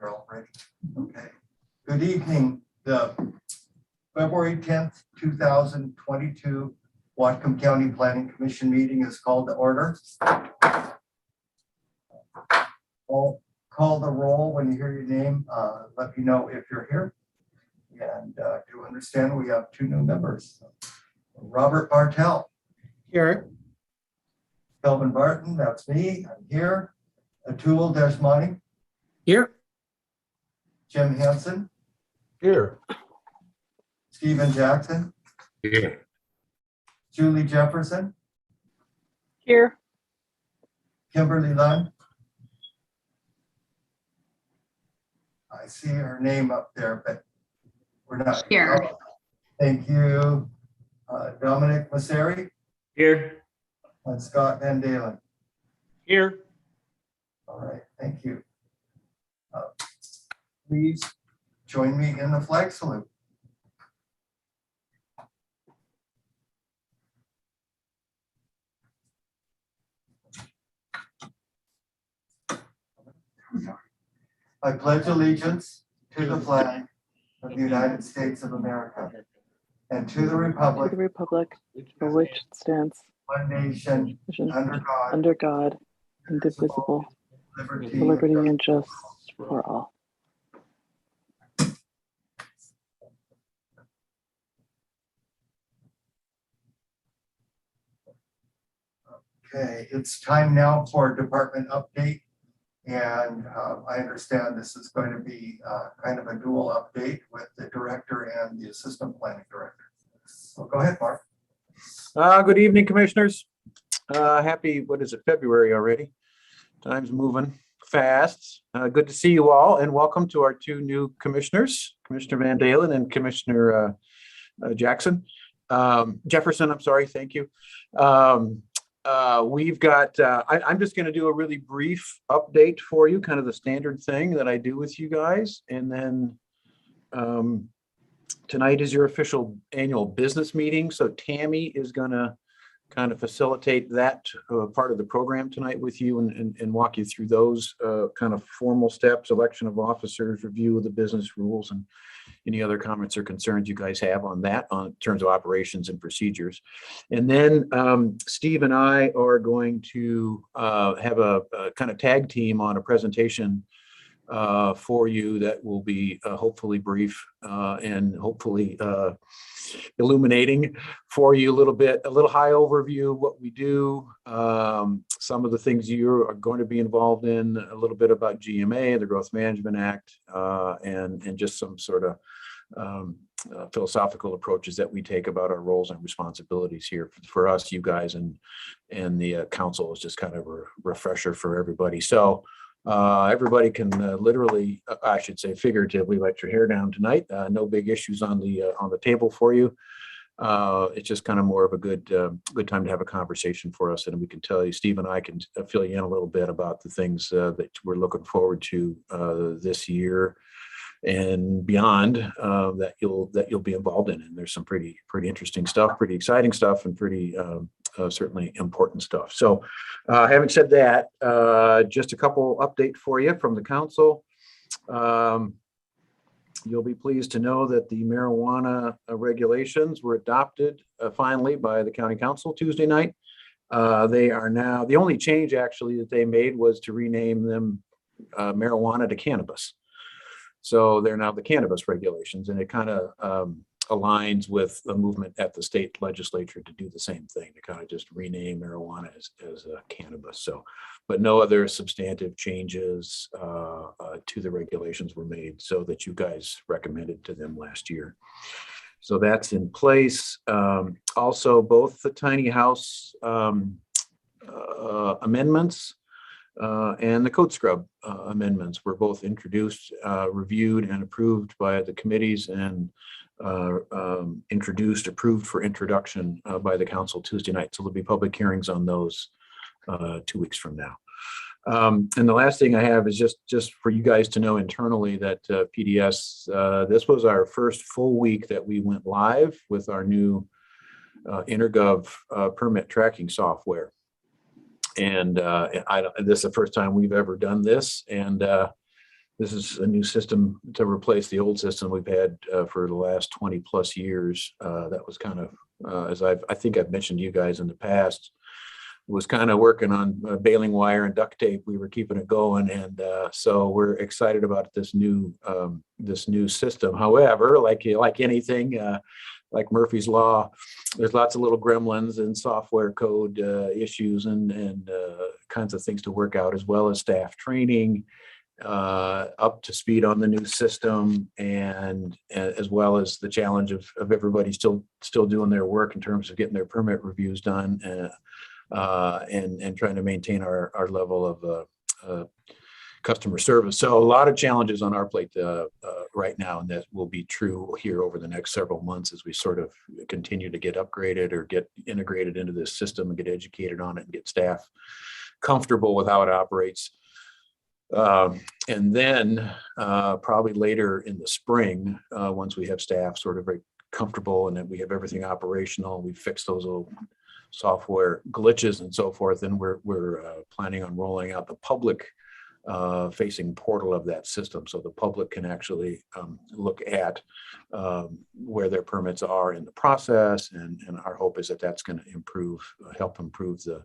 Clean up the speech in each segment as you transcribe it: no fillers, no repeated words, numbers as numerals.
You're all ready? Okay. Good evening. The February 10th, 2022 Whatcom County Planning Commission meeting is called to order. I'll call the roll when you hear your name. Let me know if you're here. And do understand we have two new members. Robert Bartell. Here. Kelvin Barton, that's me. I'm here. Atul Deshmani. Here. Jim Hansen. Here. Stephen Jackson. Here. Julie Jefferson. Here. Kimberly Lund. I see her name up there, but we're not Here. Thank you. Dominic Masseri Here. and Scott Van Dalen. Here. All right, thank you. Please join me in the flag salute. I pledge allegiance to the flag of the United States of America and to the To republic, the republic for which it stands, one nation, nation, under God, under God, indivisible, liberty, with liberty and justice for all. Okay, it's time now for a department update. And I understand this is going to be kind of a dual update with the director and the assistant planning director. So go ahead, Mark. Good evening, commissioners. Happy, what is it, February already? Time's moving fast. Good to see you all and welcome to our two new commissioners, Commissioner Van Dalen and Commissioner Jefferson, I'm sorry, thank you. We've got, I'm just going to do a really brief update for you, kind of the standard thing that I do with you guys. And then tonight is your official annual business meeting. So Tammy is going to kind of facilitate that part of the program tonight with you and walk you through those kind of formal steps, election of officers, review of the business rules, and any other comments or concerns you guys have on that in terms of operations and procedures. And then Steve and I are going to have a kind of tag team on a presentation for you that will be hopefully brief and hopefully illuminating for you a little high overview of what we do, some of the things you are going to be involved in, a little bit about GMA, the Growth Management Act, and just some sort of philosophical approaches that we take about our roles and responsibilities here for us, you guys, and the council is just kind of a refresher for everybody. So everybody can literally, I should say figuratively, let your hair down tonight. No big issues on the table for you. It's just kind of more of a good time to have a conversation for us, and we can tell you, Steve and I can fill you in a little bit about the things that we're looking forward to this year and beyond that you'll be involved in. And there's some pretty interesting stuff, pretty exciting stuff, and pretty certainly important stuff. So having said that, just a couple update for you from the council. You'll be pleased to know that the marijuana regulations were adopted finally by the county council Tuesday night. They are now, the only change actually that they made was to rename them marijuana to cannabis. So they're now the cannabis regulations, and it kind of aligns with the movement at the state legislature to do the same thing, to kind of just rename marijuana as cannabis. So, but no other substantive changes to the regulations were made, so that you guys recommended to them last year. So that's in place. Also, both the tiny house amendments and the code scrub amendments were both introduced, reviewed, and approved by the committees, and approved for introduction by the council Tuesday night. So there'll be public hearings on those 2 weeks from now. And the last thing I have is just for you guys to know internally that PDS, this was our first full week that we went live with our new Intergov permit tracking software. And this is the first time we've ever done this. And this is a new system to replace the old system we've had for the last 20 plus years. That was kind of, as I think I've mentioned to you guys in the past, was kind of working on baling wire and duct tape. We were keeping it going. And so we're excited about this new system. However, like anything, like Murphy's Law, there's lots of little gremlins and software code issues and kinds of things to work out, as well as staff training, up to speed on the new system, and as well as the challenge of everybody still doing their work in terms of getting their permit reviews done, and trying to maintain our level of customer service. So a lot of challenges on our plate right now, and that will be true here over the next several months as we sort of continue to get upgraded or get integrated into this system and get educated on it and get staff comfortable with how it operates. And then probably later in the spring, once we have staff sort of very comfortable and that we have everything operational, we fix those little software glitches and so forth, and we're planning on rolling out the public facing portal of that system, so the public can actually look at where their permits are in the process, and our hope is that that's going to help improve the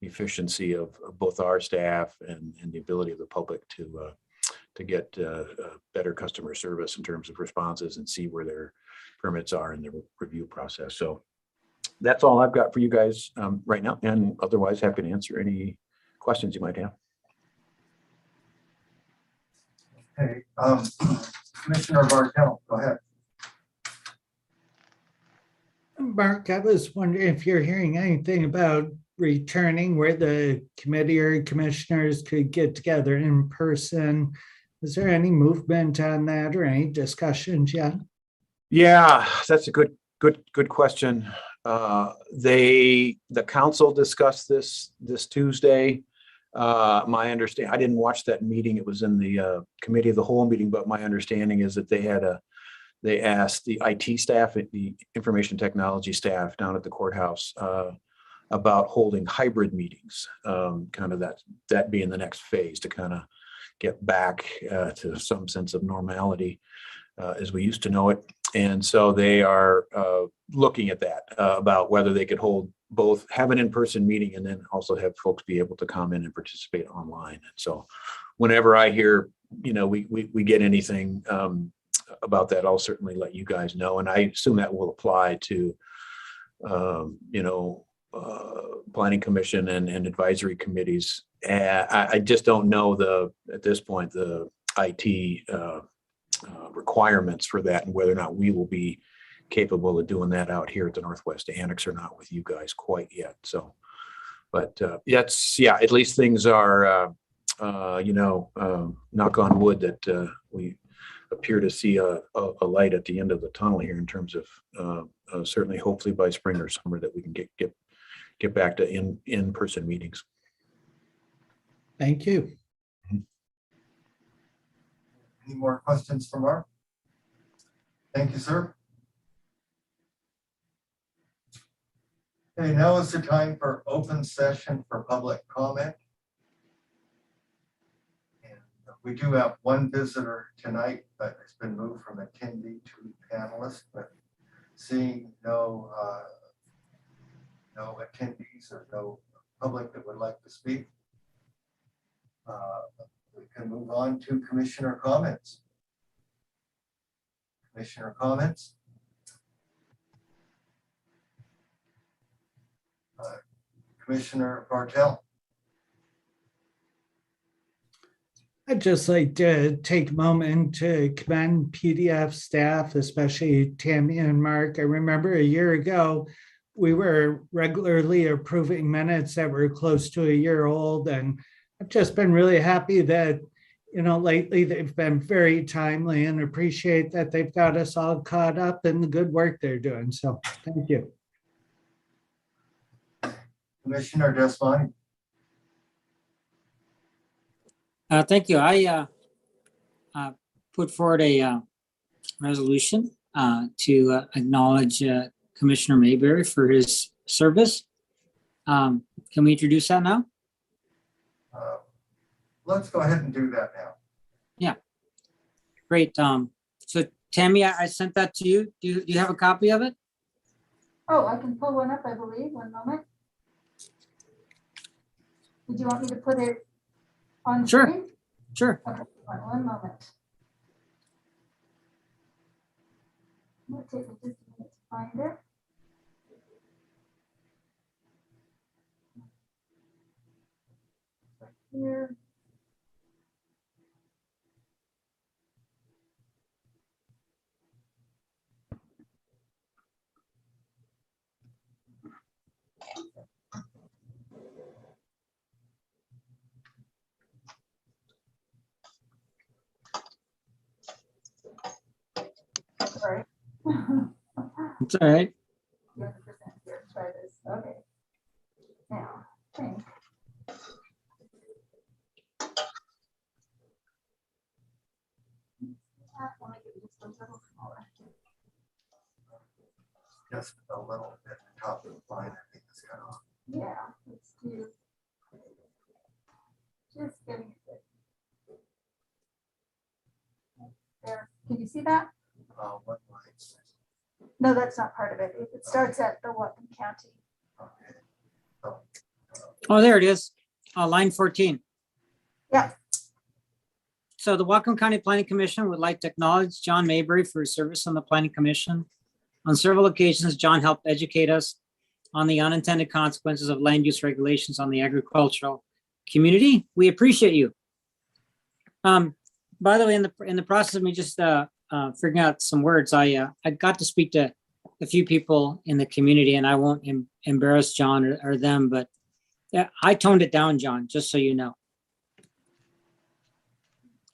efficiency of both our staff and the ability of the public to get better customer service in terms of responses and see where their permits are in the review process. So that's all I've got for you guys right now, and otherwise happy to answer any questions you might have. Okay, Commissioner Bartel, go ahead. Mark, I was wondering if you're hearing anything about returning where the committee or commissioners could get together in person. Is there any movement on that or any discussions yet? Yeah, that's a good question. The council discussed this Tuesday. My understanding, I didn't watch that meeting. It was in the committee of the whole meeting, but my understanding is that they asked the IT staff, the information technology staff down at the courthouse about holding hybrid meetings, kind of that being the next phase to kind of get back to some sense of normality as we used to know it. And so they are looking at that about whether they could have an in-person meeting and then also have folks be able to come in and participate online. And so whenever I hear, we get anything about that, I'll certainly let you guys know. And I assume that will apply to, planning commission and advisory committees. I just don't know at this point, the IT requirements for that and whether or not we will be capable of doing that out here at the Northwest Annex or not with you guys quite yet. So, but at least things are, knock on wood that we appear to see a light at the end of the tunnel here in terms of certainly hopefully by spring or summer that we can get back to in-person meetings. Thank you. Any more questions from Mark? Thank you, sir. Okay, now is the time for open session for public comment. And we do have one visitor tonight, but it's been moved from attendee to panelist, but seeing no attendees or no public that would like to speak, we can move on to commissioner comments. Commissioner comments? Commissioner Bartel. I'd just like to take a moment to commend PDF staff, especially Tammy and Mark. I remember a year ago, we were regularly approving minutes that were close to a year old, and I've just been really happy that, lately they've been very timely, and appreciate that they've got us all caught up in the good work they're doing. So thank you. Commissioner Desmond. Thank you. I put forward a resolution to acknowledge Commissioner Mayberry for his service. Can we introduce that now? Let's go ahead and do that now. Yeah. Great. So Tammy, I sent that to you. Do you have a copy of it? Oh, I can pull one up, I believe. One moment. Did you want me to put it on Sure. screen? Sure. Okay, one moment. It'll take me just a minute to find it. Right here. Sorry. It's all right. 100% here, try this, okay. Now, think. I'll make it just a little smaller. Just a little bit top of the line, I think is kind of. Yeah, let's do. Just getting it. There, can you see that? What line? No, that's not part of it. It starts at the Whatcom County. Okay. So, Oh, there it is. Line 14. Yeah. So the Whatcom County Planning Commission would like to acknowledge John Mayberry for his service on the Planning Commission. On several occasions, John helped educate us on the unintended consequences of land use regulations on the agricultural community. We appreciate you. By the way, in the process of me just figuring out some words, I got to speak to a few people in the community, and I won't embarrass John or them, but yeah, I toned it down, John, just so you know.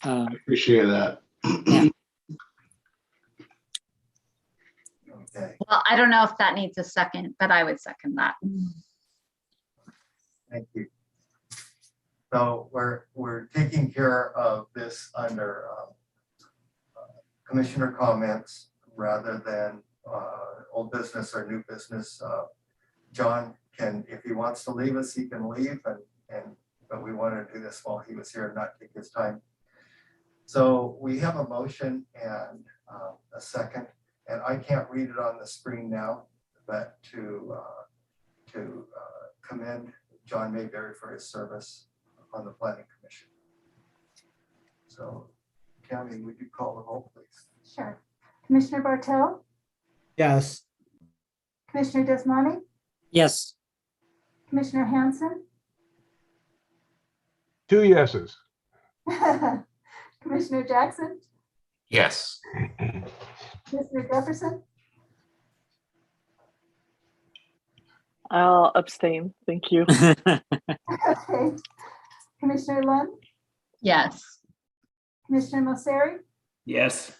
I appreciate that. Yeah. Okay, Well, I don't know if that needs a second, but I would second that. thank you. So we're taking care of this under commissioner comments rather than old business or new business. John can, if he wants to leave us, he can leave, but we want to do this while he was here and not take his time. So we have a motion and a second, and I can't read it on the screen now, but to commend John Mayberry for his service on the Planning Commission. So, Tammy, would you call the roll, please? Sure. Commissioner Bartel, Yes. Commissioner Desmani, Yes. Commissioner Hanson, 2 yeses. Commissioner Jackson, Yes. Commissioner Jefferson, I'll abstain. Thank you. okay. Commissioner Lund, Yes. Commissioner Mosseri, Yes.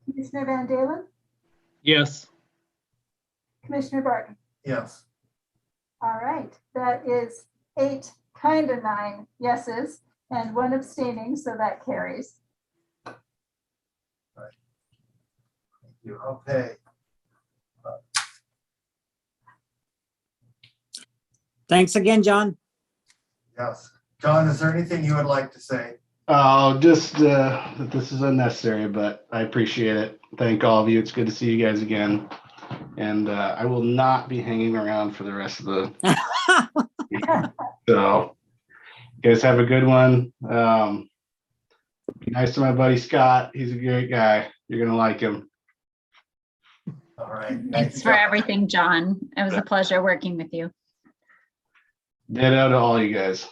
Commissioner Van Dalen, Yes. Commissioner Barton. Yes. All right, that is 8, kind of 9 yeses and 1 abstaining, so that carries. Thank you. Okay. Thanks again, John. Yes. John, is there anything you would like to say? Oh, just that this is unnecessary, but I appreciate it. Thank all of you. It's good to see you guys again. And I will not be hanging around for the rest of the. So, you guys have a good one. Be nice to my buddy Scott. He's a great guy. You're gonna like him. All right. Thank Thanks you, for John. everything, John. It was a pleasure working with you. Ditto to all you guys.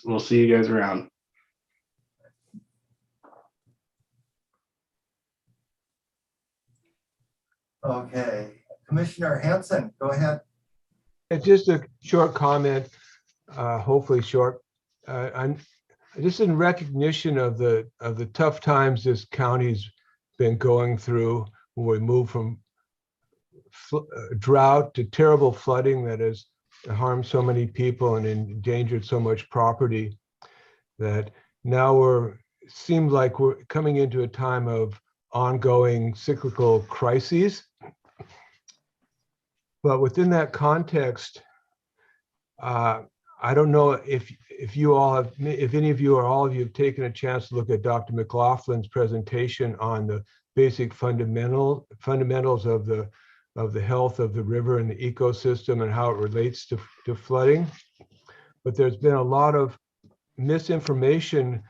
We'll see you guys around. Okay, Commissioner Hanson, go ahead. It's just a short comment, hopefully short. I'm just in recognition of the tough times this county's been going through when we move from drought to terrible flooding that has harmed so many people and endangered so much property, that now seems like we're coming into a time of ongoing cyclical crises. But within that context, I I don't know if you all have, if any of you or all of you have taken a chance to look at Dr. McLaughlin's presentation on the basic fundamentals of the health of the river and the ecosystem and how it relates to flooding. But there's been a lot of misinformation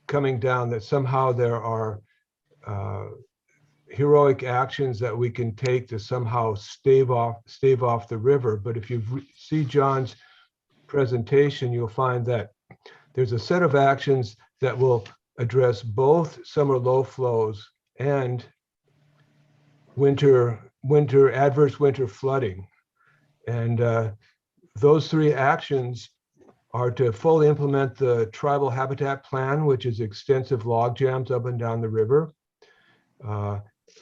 coming down that somehow there are heroic actions that we can take to somehow stave off the river. But if you see John's presentation, you'll find that there's a set of actions that will address both summer low flows and adverse winter flooding. And those three actions are to fully implement the tribal habitat plan, which is extensive log jams up and down the river.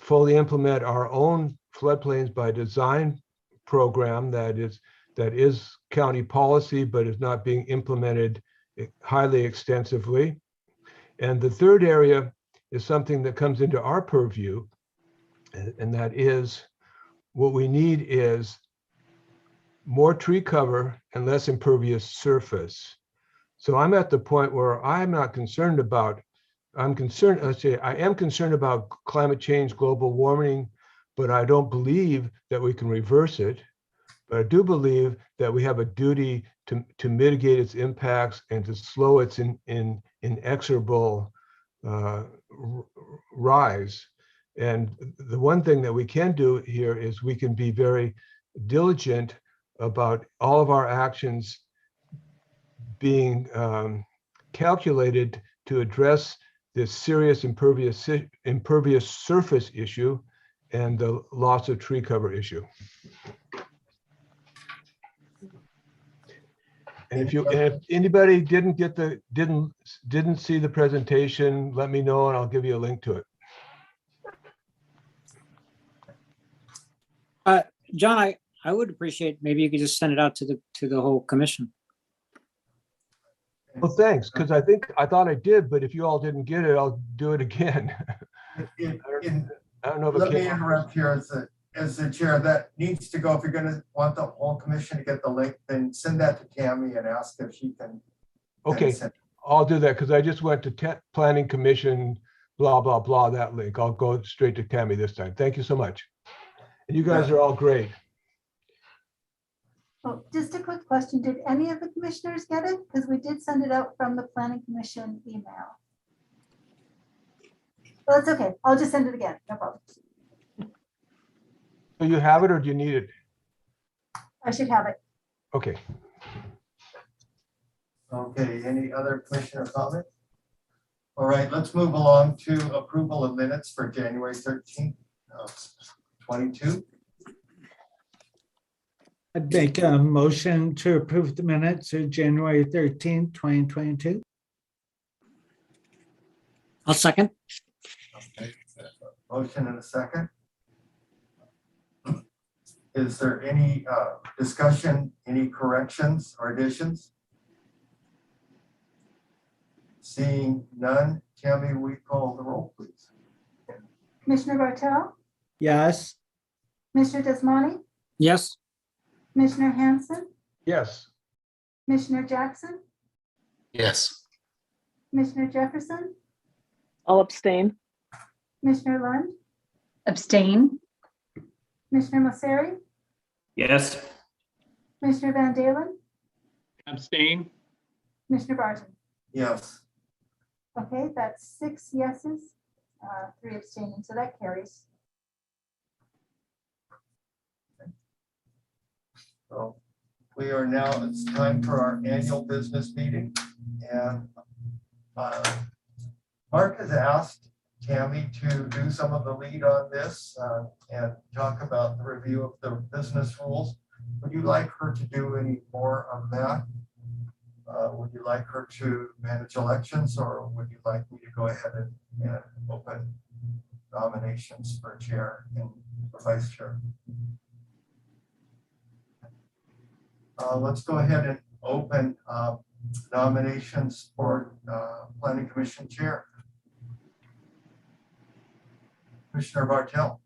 Fully implement our own floodplains by design program that is county policy, but is not being implemented highly extensively. And the third area is something that comes into our purview, and that is what we need is more tree cover and less impervious surface. So I'm at the point where I'm not concerned about, I am concerned about climate change, global warming, but I don't believe that we can reverse it. But I do believe that we have a duty to mitigate its impacts and to slow its inexorable rise. And the one thing that we can do here is we can be very diligent about all of our actions being calculated to address this serious impervious surface issue and the loss of tree cover issue. And if anybody didn't see the presentation, let me know and I'll give you a link to it. John, I would appreciate, maybe you could just send it out to the whole commission. Well, thanks, because I thought I did, but if you all didn't get it, I'll do it again. I don't know if Let me interrupt here as the chair. That needs to go. If you're going to want the whole commission to get the link, then send that to Tammy and ask if she can. Okay, I'll do that because I just went to Planning Commission, blah, blah, blah, that link. I'll go straight to Tammy this time. Thank you so much. And you guys are all great. Oh, just a quick question. Did any of the commissioners get it? Because we did send it out from the planning commission email. Well, it's okay. I'll just send it again. No problem. Do you have it or do you need it? I should have it. Okay. Okay, any other commissioner comments? All right, let's move along to approval of minutes for January 13th, 22. I'd make a motion to approve the minutes of January 13th, 2022. I'll second. Okay, motion and a second. Is there any discussion, any corrections or additions? Seeing none, Tammy, we call the roll, please. Commissioner Bartel, Yes. Commissioner Desmani, Yes. Commissioner Hanson, Yes. Commissioner Jackson, Yes. Commissioner Jefferson, I'll abstain. Commissioner Lund, Abstain. Commissioner Mosseri, Yes. Commissioner Van Dalen, Abstain. Commissioner Barton. Yes. Okay, that's 6 yeses, 3 abstaining, so that carries. So we are now, it's time for our annual business meeting. And Mark has asked Tammy to do some of the lead on this and talk about the review of the business rules. Would you like her to do any more of that? Would you like her to manage elections, or would you like me to go ahead and open nominations for chair and for vice chair? Let's go ahead and open nominations for Planning Commission chair. Commissioner Bartel.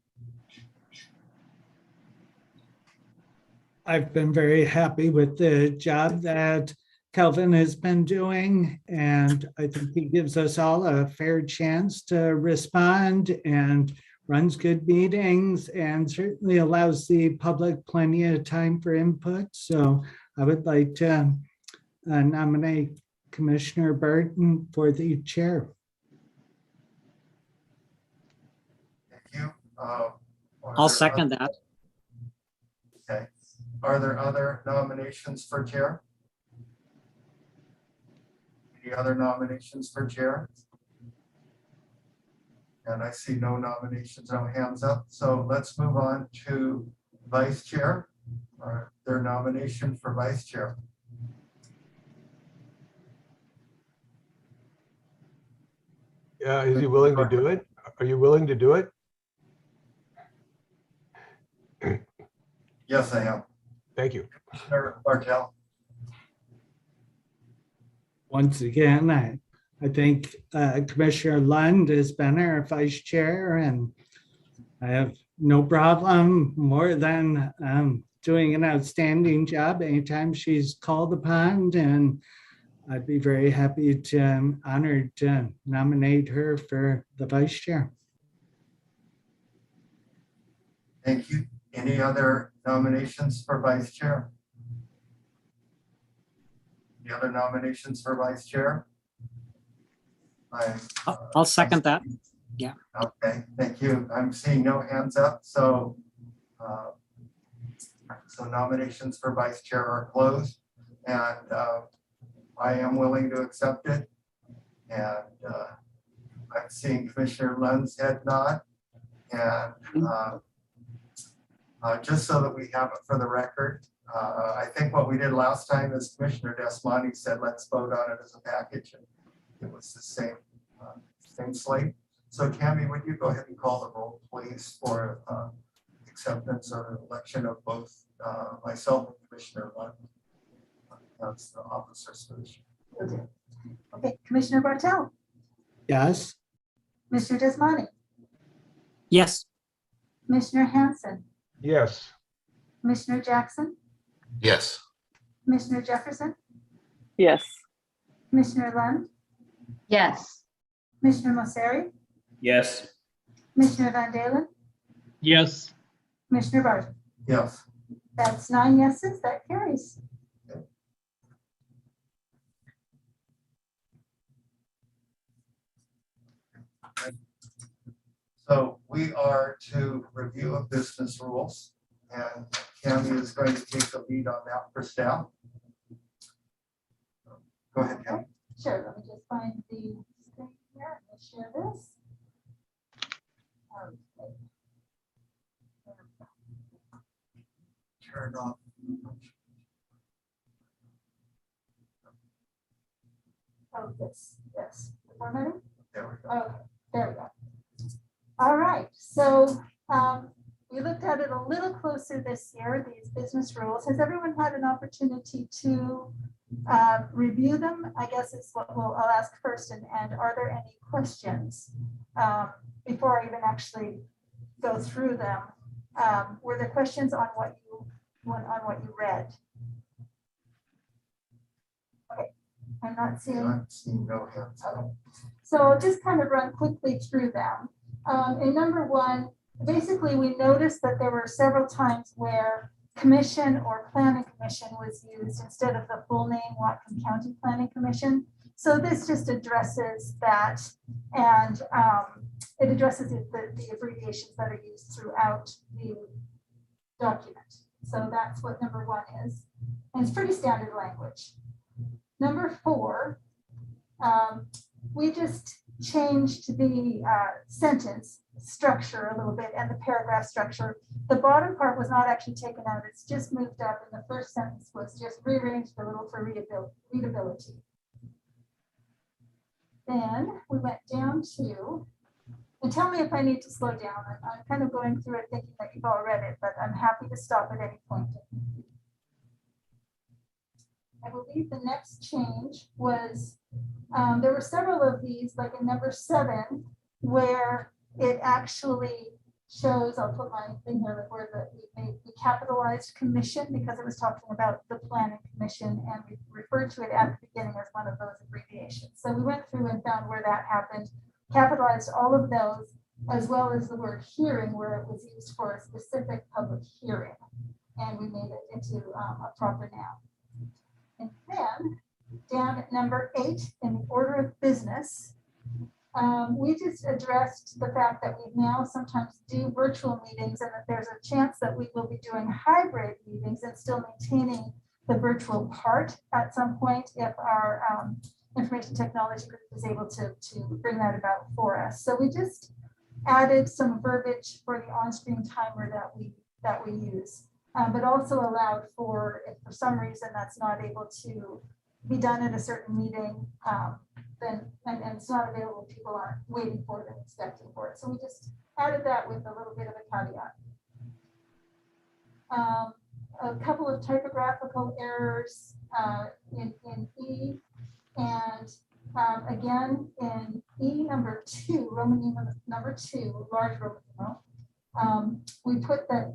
I've been very happy with the job that Kelvin has been doing, and I think he gives us all a fair chance to respond and runs good meetings and certainly allows the public plenty of time for input. So I would like to nominate Commissioner Burton for the chair. Thank you. I'll second that. Okay. Are there other nominations for chair? Any other nominations for chair? And I see no nominations, no hands up. So let's move on to vice chair. Their nomination for vice chair. Is he willing to do it? Are you willing to do it? Yes, I am. Thank you. Commissioner Bartel. Once again, I think Commissioner Lund has been our vice chair, and I have no problem more than doing an outstanding job anytime she's called upon, and I'd be very happy to honored to nominate her for the vice chair. Thank you. Any other nominations for vice chair? Any other nominations for vice chair? I'll second that. Okay, thank you. I'm seeing no hands up, so so nominations for vice chair are closed, and I am willing to accept it. And I'm seeing Commissioner Lund's head nod, and just so that we have it for the record, I think what we did last time is Commissioner Desmonte said, let's vote on it as a package. And it was the same slate. So Tammy, would you go ahead and call the roll, please, for acceptance or election of both myself and Commissioner Lund as the officers for this year. Okay, Commissioner Bartel, Yes, Commissioner Desmonte, Yes, Commissioner Hanson, Yes. Commissioner Jackson, Yes. Commissioner Jefferson, Yes. Commissioner Lund, Yes. Commissioner Mosseri, Yes. Commissioner Van Dalen, Yes. Commissioner Barton. Yes. That's 9 yeses, that carries. So we are to review of business rules, and Tammy is going to take the lead on that for staff. Go ahead, Tammy. Sure, let me just find the screen here and share this. Okay. Turn off. Oh, yes. Formatting? There we go. Okay, there we go. All right, so we looked at it a little closer this year, these business rules. Has everyone had an opportunity to review them? I guess is what I'll ask first. And are there any questions before I even actually go through them? Were there questions on what you read? Okay, I'm not seeing. I'm seeing no hands up. So I'll just kind of run quickly through them. In number 1, basically we noticed that there were several times where commission or planning commission was used instead of the full name Whatcom County Planning Commission. So this just addresses that, and it addresses the abbreviations that are used throughout the document. So that's what number 1 is. And it's pretty standard language. Number 4, we just changed the sentence structure a little bit and the paragraph structure. The bottom part was not actually taken out. It's just moved up, and the first sentence was just rearranged a little for readability. Then we went down to, and tell me if I need to slow down. I'm kind of going through it thinking that you've all read it, but I'm happy to stop at any point. I believe the next change was, there were several of these, like in number 7, where it actually shows, I'll put my thing here, like where we capitalized commission because it was talking about the planning commission, and we referred to it at the beginning as one of those abbreviations. So we went through and found where that happened, capitalized all of those, as well as the word hearing where it was used for a specific public hearing. And we made it into a proper noun. And then down at number 8 in the order of business, we just addressed the fact that we now sometimes do virtual meetings and that there's a chance that we will be doing hybrid meetings and still maintaining the virtual part at some point if our information technology group is able to bring that about for us. So we just added some verbiage for the on-screen timer that we use, but also allowed for, if for some reason that's not able to be done at a certain meeting, then and it's not available, people aren't waiting for it and expecting for it. So we just added that with a little bit of a caveat. A couple of typographical errors in E, and again in E number 2, Roman numeral number 2, large Roman numeral, we put that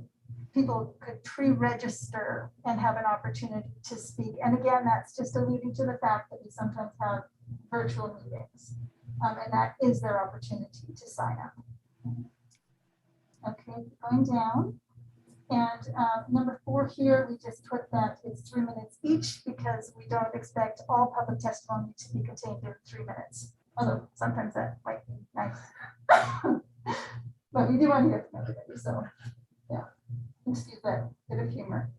people could pre-register and have an opportunity to speak. And again, that's just alluding to the fact that we sometimes have virtual meetings, and that is their opportunity to sign up. Okay, going down. And number 4 here, we just put that it's 3 minutes each because we don't expect all public testimony to be contained in 3 minutes. Although sometimes that might be nice. But we do want to hear from everybody, so yeah. Excuse that bit of humor.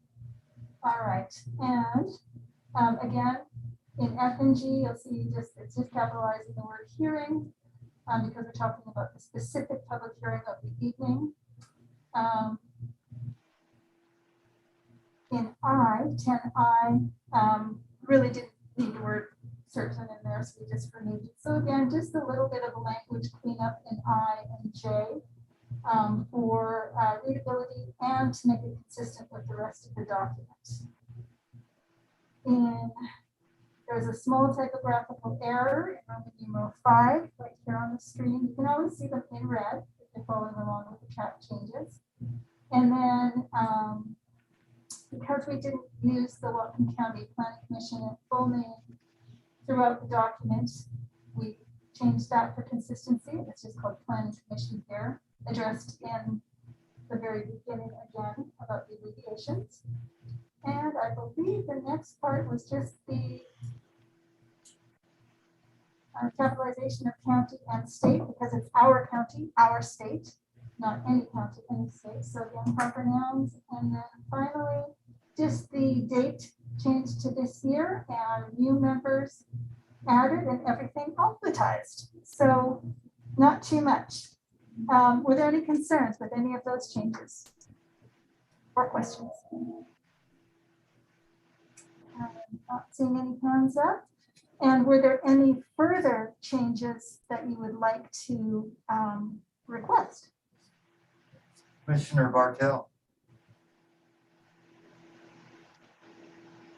All right, and again, in F and G, you'll see it's just capitalizing the word hearing because we're talking about the specific public hearing of the evening. In I, 10I, really didn't need the word certain in there, so we just removed it. So again, just a little bit of a language cleanup in I and J. For readability and to make it consistent with the rest of the document. There's a small typographical error in Roman numeral 5 right here on the screen. You can always see them in red if you're following along with the track changes. And then because we didn't use the Whatcom County Planning Commission in full name throughout the document, we changed that for consistency. It's just called Planning Commission here, addressed in the very beginning again about the abbreviations. And I believe the next part was just the capitalization of county and state, because it's our county, our state, not any county, any state. So again, proper nouns. And then finally, just the date changed to this year and new members added and everything alphabetized. So not too much. Were there any concerns with any of those changes or questions? Not seeing any hands up. And were there any further changes that you would like to request? Commissioner Bartel.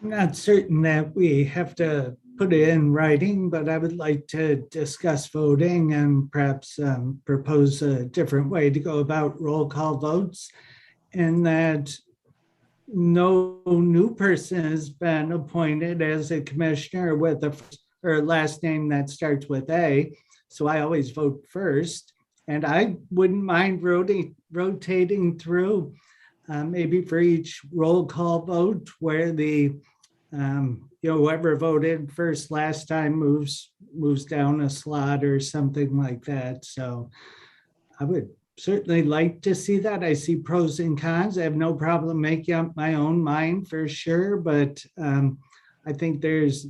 I'm not certain that we have to put it in writing, but I would like to discuss voting and perhaps propose a different way to go about roll call votes, and that no new person has been appointed as a commissioner with a first or last name that starts with A. So I always vote first, and I wouldn't mind rotating through maybe for each roll call vote where the whoever voted first last time moves down a slot or something like that. So I would certainly like to see that. I see pros and cons. I have no problem making up my own mind for sure, but I think there's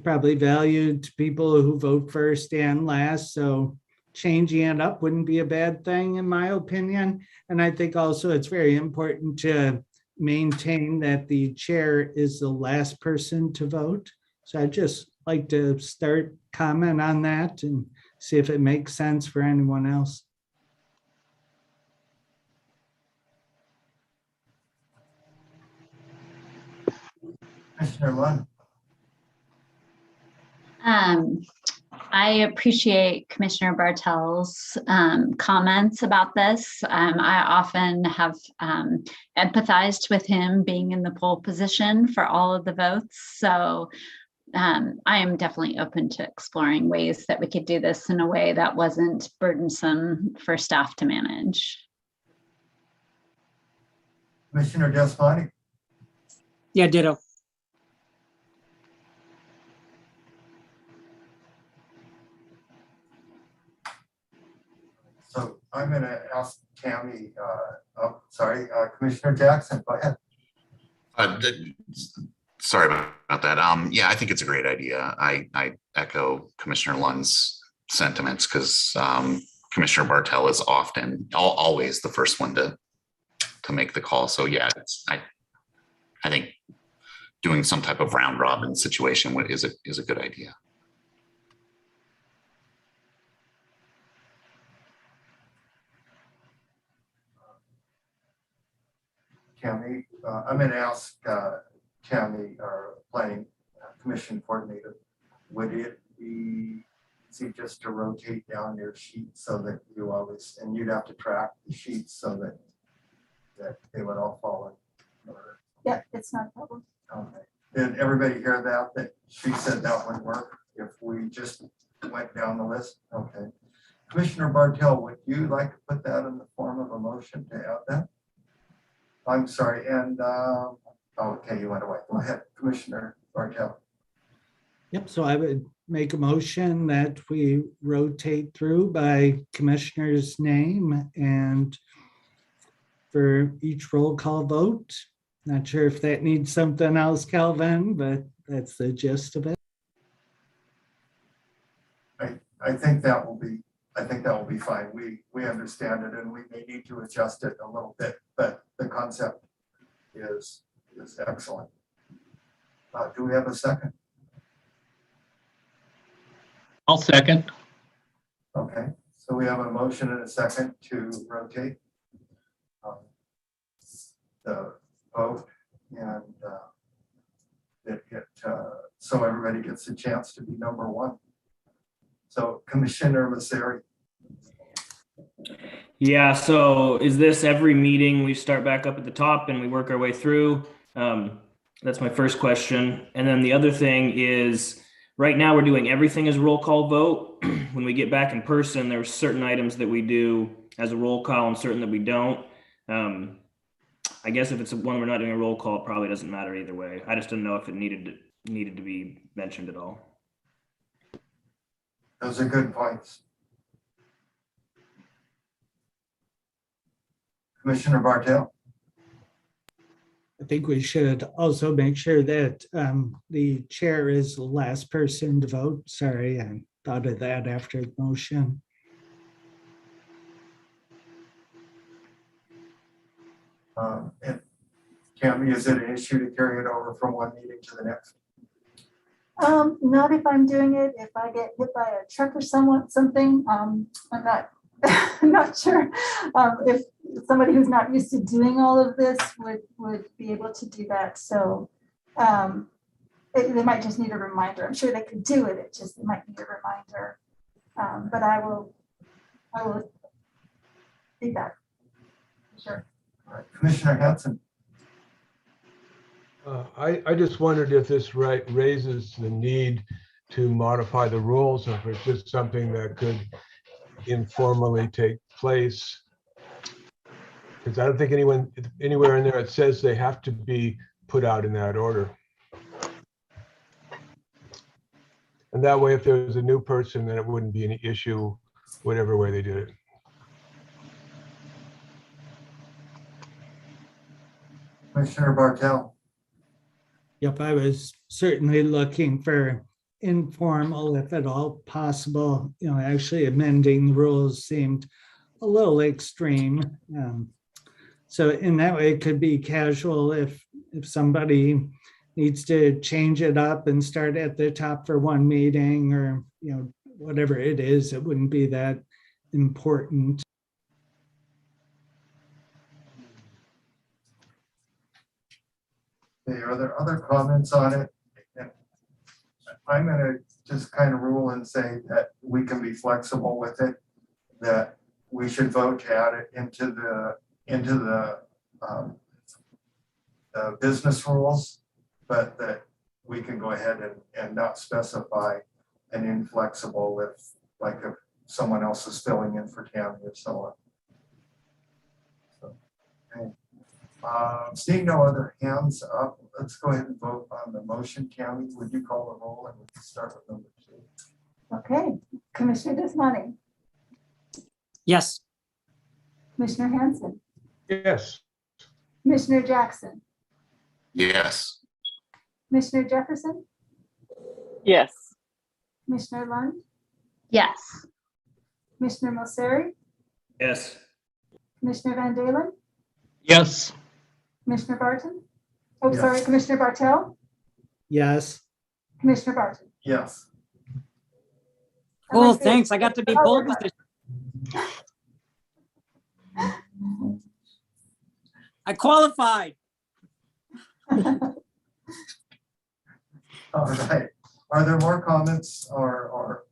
probably value to people who vote first and last. So changing it up wouldn't be a bad thing in my opinion. And I think also it's very important to maintain that the chair is the last person to vote. So I'd just like to start comment on that and see if it makes sense for anyone else. Commissioner Lund. I appreciate Commissioner Bartel's comments about this. I often have empathized with him being in the pole position for all of the votes. So I am definitely open to exploring ways that we could do this in a way that wasn't burdensome for staff to manage. Commissioner Desmani, Yeah, ditto. so I'm gonna ask Tammy, Commissioner Jackson, go ahead. Sorry about that. Yeah, I think it's a great idea. I echo Commissioner Lund's sentiments because Commissioner Bartel is often, always the first one to make the call. So yeah, I think doing some type of round robin situation is a good idea. Tammy, I'm going to ask Tammy, our planning commission coordinator, would it be easy just to rotate down your sheet so that you always, and you'd have to track the sheets so that they would all fall in order? Yeah, it's not a problem. Okay. Did everybody hear that? That she said that would work if we just went down the list? Okay. Commissioner Bartel, would you like to put that in the form of a motion to add that? I'm sorry, and, okay, you went away. Go ahead, Commissioner Bartel. Yep, so I would make a motion that we rotate through by commissioner's name and for each roll call vote. Not sure if that needs something else, Calvin, but that's the gist of it. I think that will be fine. We understand it and we may need to adjust it a little bit, but the concept is excellent. Do we have a second? I'll second. Okay, so we have a motion and a second to rotate the vote and so everybody gets a chance to be number one. So Commissioner Masseri. Yeah, so is this every meeting we start back up at the top and we work our way through? That's my first question. And then the other thing is, right now we're doing everything as a roll call vote. When we get back in person, there's certain items that we do as a roll call and certain that we don't. I guess if it's one we're not doing a roll call, it probably doesn't matter either way. I just didn't know if it needed to be mentioned at all. Those are good points. Commissioner Bartel. I think we should also make sure that the chair is the last person to vote. Sorry, I thought of that after the motion. And Tammy, is it an issue to carry it over from one meeting to the next? Not if I'm doing it. If I get hit by a truck or something, I'm not, I'm not sure if somebody who's not used to doing all of this would be able to do that. So they might just need a reminder. I'm sure they could do it. It just might need a reminder. But I will do that. Sure. All right. Commissioner Hanson. I just wondered if this raises the need to modify the rules, or if it's just something that could informally take place. Because I don't think anywhere in there it says they have to be put out in that order. And that way, if there was a new person, then it wouldn't be any issue, whatever way they did it. Commissioner Bartel. Yep, I was certainly looking for informal, if at all possible. You know, actually amending the rules seemed a little extreme. So in that way, it could be casual if somebody needs to change it up and start at the top for one meeting, or whatever it is, it wouldn't be that important. Okay, are there other comments on it? I'm going to just kind of rule and say that we can be flexible with it, that we should vote to add it into the business rules, but that we can go ahead and not specify an inflexible if, like, if someone else is filling in for Tammy or so on. So, okay. Seeing no other hands up, let's go ahead and vote on the motion. Tammy, would you call the roll, and we can start with number 2? Okay, Commissioner Desmonte, Yes. Commissioner Hanson, Yes. Commissioner Jackson, Yes. Commissioner Jefferson, Yes. Commissioner Lund, Yes. Commissioner Mosseri, Yes. Commissioner Van Dalen, Yes. Commissioner Barton. Oh, Yes. sorry, Commissioner Bartel, Yes. Commissioner Barton. Yes. Cool, thanks. I got to be pole position. I qualified. All right. Are there more comments or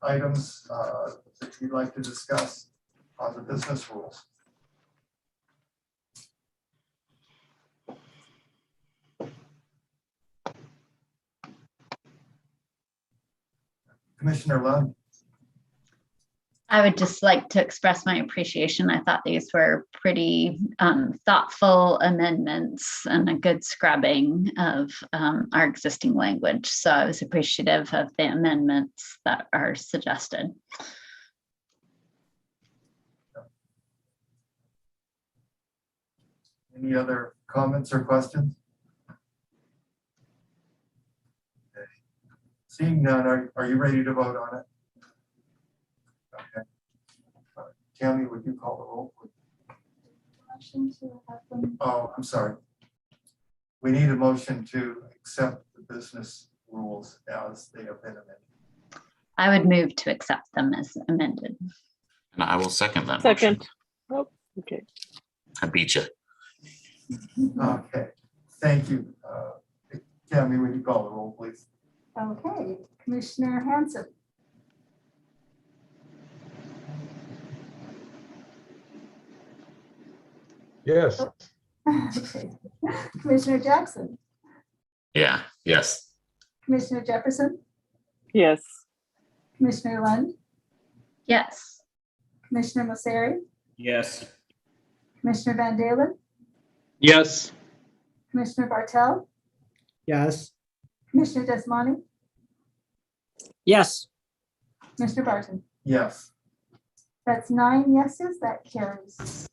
items that you'd like to discuss on the business rules? Commissioner Lund? I would just like to express my appreciation. I thought these were pretty thoughtful amendments and a good scrubbing of our existing language. So I was appreciative of the amendments that are suggested. Any other comments or questions? Okay. Seeing none, are you ready to vote on it? Okay. Tammy, would you call the roll, please? Motion to have them- Oh, I'm sorry. We need a motion to accept the business rules as they have been amended. I would move to accept them as amended. And I will second that motion. Second. Oh, okay. I beat you. Okay, thank you. Tammy, would you call the roll, please? Okay, Commissioner Hanson, Yes. okay. Commissioner Jackson, Yeah, yes. Commissioner Jefferson, Yes. Commissioner Lund, Yes. Commissioner Mosseri, Yes. Commissioner Van Dalen, Yes. Commissioner Bartel, Yes. Commissioner Desmonte, Yes. Commissioner Barton. Yes. That's 9 yeses, that carries.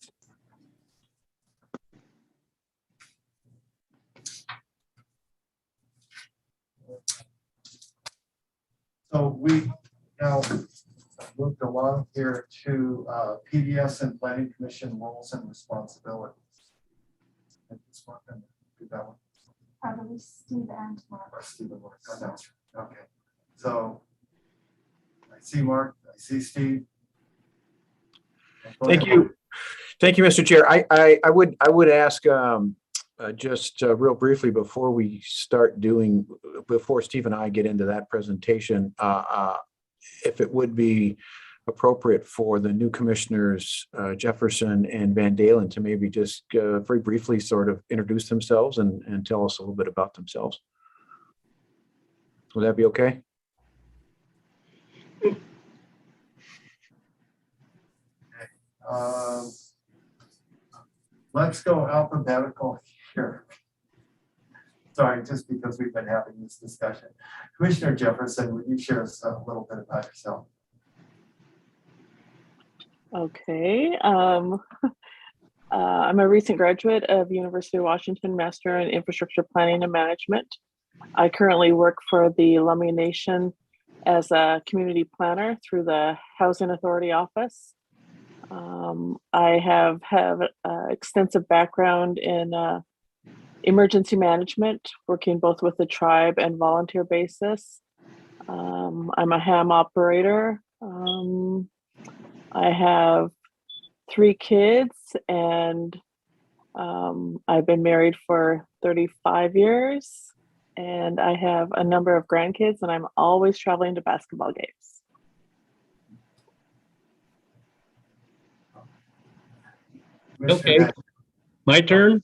So we now moved along here to PDS and Planning Commission roles and responsibilities. I just want to do that one. I believe Steve and Mark. Or Stephen Mark. Oh, that's right. Okay, so I see Mark, I see Steve. Go Thank ahead. you. Thank you, Mr. Chair. I would ask just real briefly before we start doing, before Steve and I get into that presentation, if it would be appropriate for the new commissioners, Jefferson and Van Dalen, to maybe just very briefly sort of introduce themselves and tell us a little bit about themselves. Would that be okay? Let's go alphabetical here. Sorry, just because we've been having this discussion. Commissioner Jefferson, would you share us a little bit about yourself? Okay. I'm a recent graduate of the University of Washington, Master in Infrastructure Planning and Management. I currently work for the Lummi Nation as a community planner through the Housing Authority office. I have extensive background in emergency management, working both with the tribe and volunteer basis. I'm a ham operator. I have 3 kids, and I've been married for 35 years. and I have a number of grandkids, and I'm always traveling to basketball games. Commissioner Okay. Net- My turn?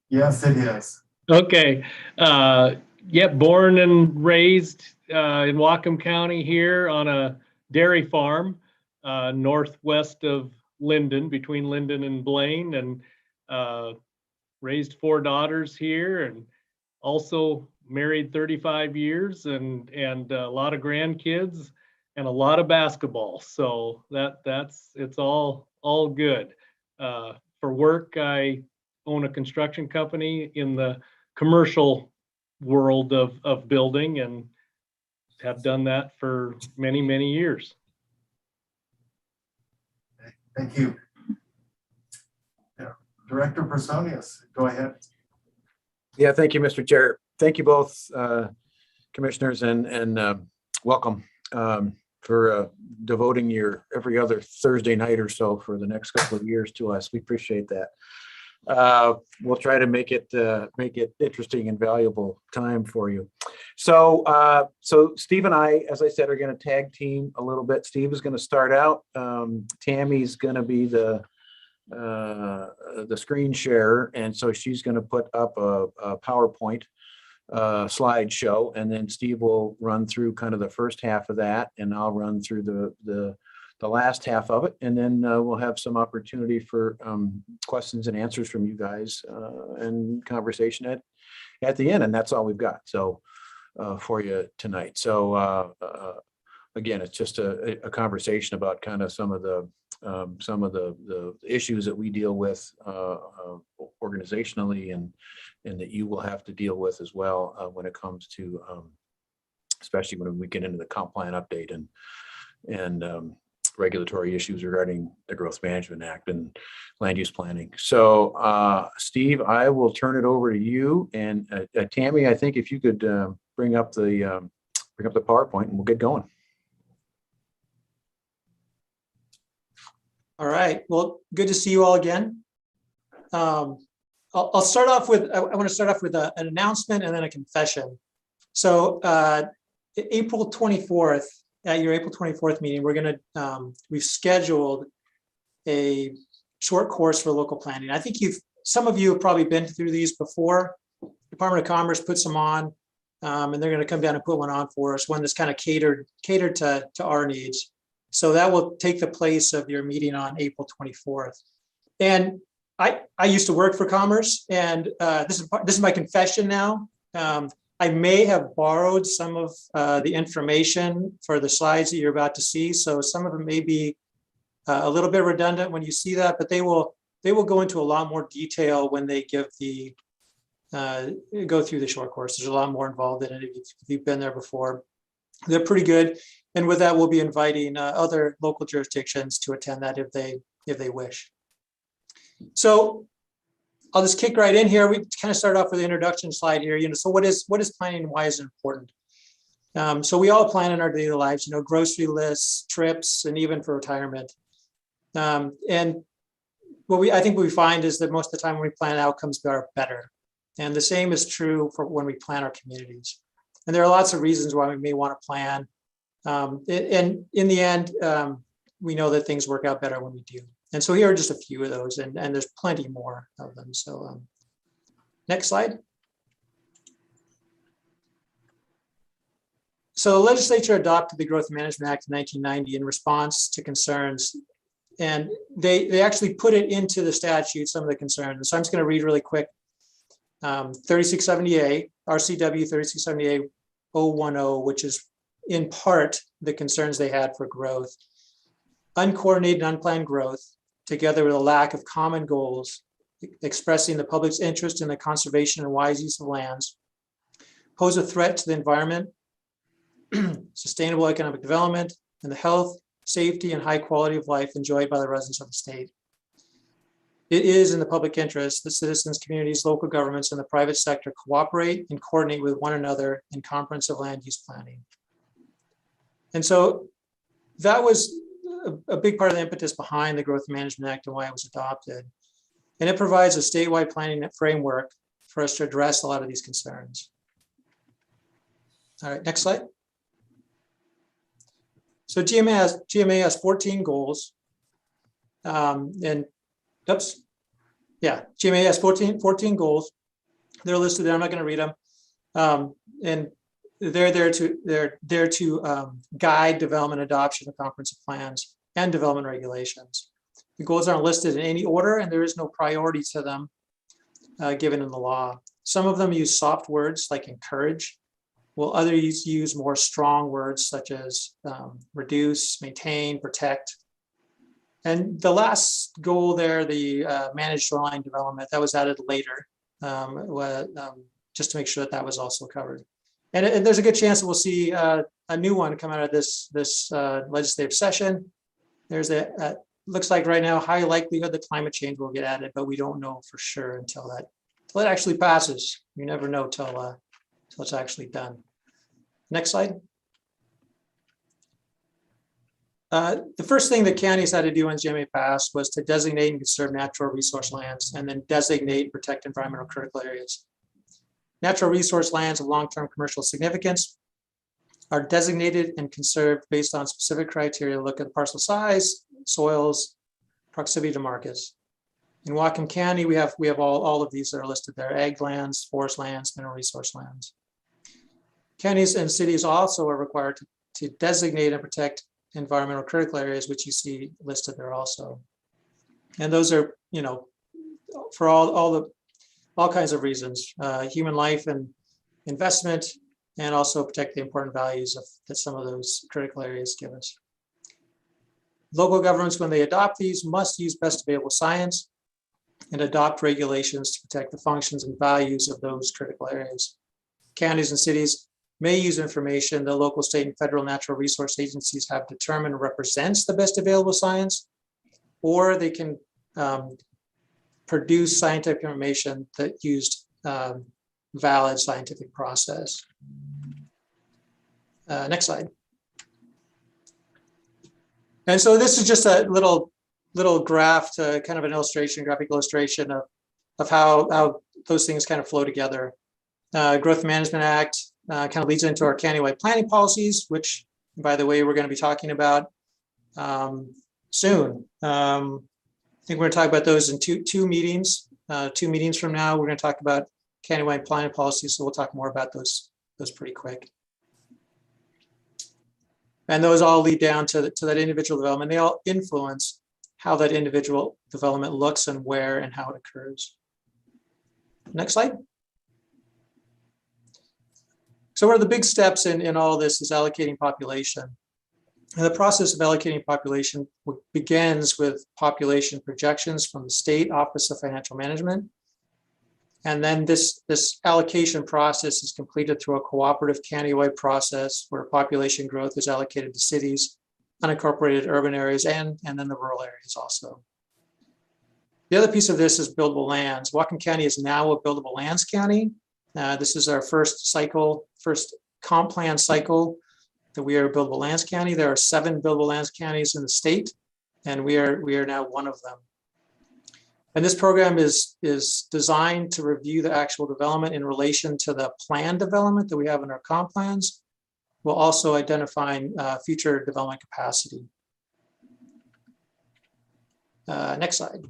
Yes, it is. Okay. Born and raised in Whatcom County here on a dairy farm northwest of Linden, between Linden and Blaine, and raised 4 daughters here, and also married 35 years, and a lot of grandkids and a lot of basketball. So it's all good. For work, I own a construction company in the commercial world of building, and have done that for many, many years. Thank you. Yeah. Director Personius, go ahead. Yeah, thank you, Mr. Chair. Thank you both, commissioners, and welcome for devoting your every other Thursday night or so for the next couple of years to us. We appreciate that. We'll try to make it interesting and valuable time for you. So Steve and I, as I said, are going to tag team a little bit. Steve is going to start out. Tammy's going to be the screen share, and so she's going to put up a PowerPoint slideshow, and then Steve will run through kind of the first half of that, and I'll run through the last half of it, and then we'll have some opportunity for questions and answers from you guys and conversation at the end, and that's all we've got so for you tonight. So again, it's just a conversation about kind of some of the issues that we deal with organizationally, and that you will have to deal with as well when it comes to especially when we get into the comp plan update and regulatory issues regarding the Growth Management Act and land use planning. So Steve, I will turn it over to you, and Tammy, I think if you could bring up the PowerPoint, and we'll get going. All right. Well, good to see you all again. I'll start off with, I want to start off with an announcement and then a confession. So April 24th, at your April 24th meeting, we've scheduled a short course for local planning. I think some of you have probably been through these before. Department of Commerce puts them on, and they're going to come down and put one on for us, one that's kind of catered to our needs. So that will take the place of your meeting on April 24th. And I used to work for Commerce, and this is my confession now. I may have borrowed some of the information for the slides that you're about to see. So some of them may be a little bit redundant when you see that, but they will go into a lot more detail when they give go through the short course. There's a lot more involved in it if you've been there before. They're pretty good. And with that, we'll be inviting other local jurisdictions to attend that if they wish. So I'll just kick right in here. We kind of start off with the introduction slide here. So what is planning and why is it important? So we all plan in our daily lives, grocery lists, trips, and even for retirement. And I think what we find is that most of the time when we plan, outcomes are better. And the same is true for when we plan our communities. And there are lots of reasons why we may want to plan. And in the end, we know that things work out better when we do. And so here are just a few of those, and there's plenty more of them. So next slide. So the legislature adopted the Growth Management Act in 1990 in response to concerns, and they actually put it into the statute, some of the concerns. So I'm just going to read really quick. 3670A, RCW 3670A 010, which is in part the concerns they had for growth. Uncoordinated and unplanned growth, together with a lack of common goals, expressing the public's interest in the conservation and wise use of lands, pose a threat to the environment, sustainable economic development, and the health, safety, and high quality of life enjoyed by the residents of the state. It is in the public interest that citizens, communities, local governments, and the private sector cooperate and coordinate with one another in comprehensive land use planning. And so that was a big part of the impetus behind the Growth Management Act and why it was adopted. And it provides a statewide planning framework for us to address a lot of these concerns. All right, next slide. So GMA has 14 goals. And oops. Yeah, GMA has 14 goals. They're listed there. I'm not going to read them. And they're there to guide development adoption of comprehensive plans and development regulations. The goals aren't listed in any order, and there is no priority to them given in the law. Some of them use soft words like encourage, while others use more strong words such as reduce, maintain, protect. And the last goal there, the managed shoreline development, that was added later, just to make sure that that was also covered. And there's a good chance that we'll see a new one come out of this legislative session. There's looks like right now, high likelihood that climate change will get added, but we don't know for sure until it actually passes. You never know till it's actually done. Next slide. The first thing that counties had to do when GMA passed was to designate and conserve natural resource lands and then designate and protect environmental critical areas. Natural resource lands of long-term commercial significance are designated and conserved based on specific criteria. Look at parcel size, soils, proximity to markets. In Whatcom County, we have all of these that are listed there: ag lands, forest lands, mineral resource lands. Counties and cities also are required to designate and protect environmental critical areas, which you see listed there also. And those are, for all kinds of reasons, human life and investment, and also protect the important values that some of those critical areas give us. Local governments, when they adopt these, must use best available science and adopt regulations to protect the functions and values of those critical areas. Counties and cities may use information that local, state, and federal natural resource agencies have determined represents the best available science, or they can produce scientific information that used valid scientific process. Next slide. And so this is just a little graph, to kind of an illustration, graphic illustration of how those things kind of flow together. Growth Management Act kind of leads into our countywide planning policies, which, by the way, we're going to be talking about soon. I think we're going to talk about those in two meetings. 2 meetings from now, we're going to talk about countywide planning policies, so we'll talk more about those pretty quick. And those all lead down to that individual development. They all influence how that individual development looks and where and how it occurs. Next slide. So one of the big steps in all this is allocating population. And the process of allocating population begins with population projections from the State Office of Financial Management. And then this allocation process is completed through a cooperative countywide process where population growth is allocated to cities, unincorporated urban areas, and then the rural areas also. The other piece of this is buildable lands. Whatcom County is now a buildable lands county. This is our first comp plan cycle that we are a buildable lands county. There are 7 buildable lands counties in the state, and we are now one of them. And this program is designed to review the actual development in relation to the plan development that we have in our comp plans, while also identifying future development capacity. Next slide.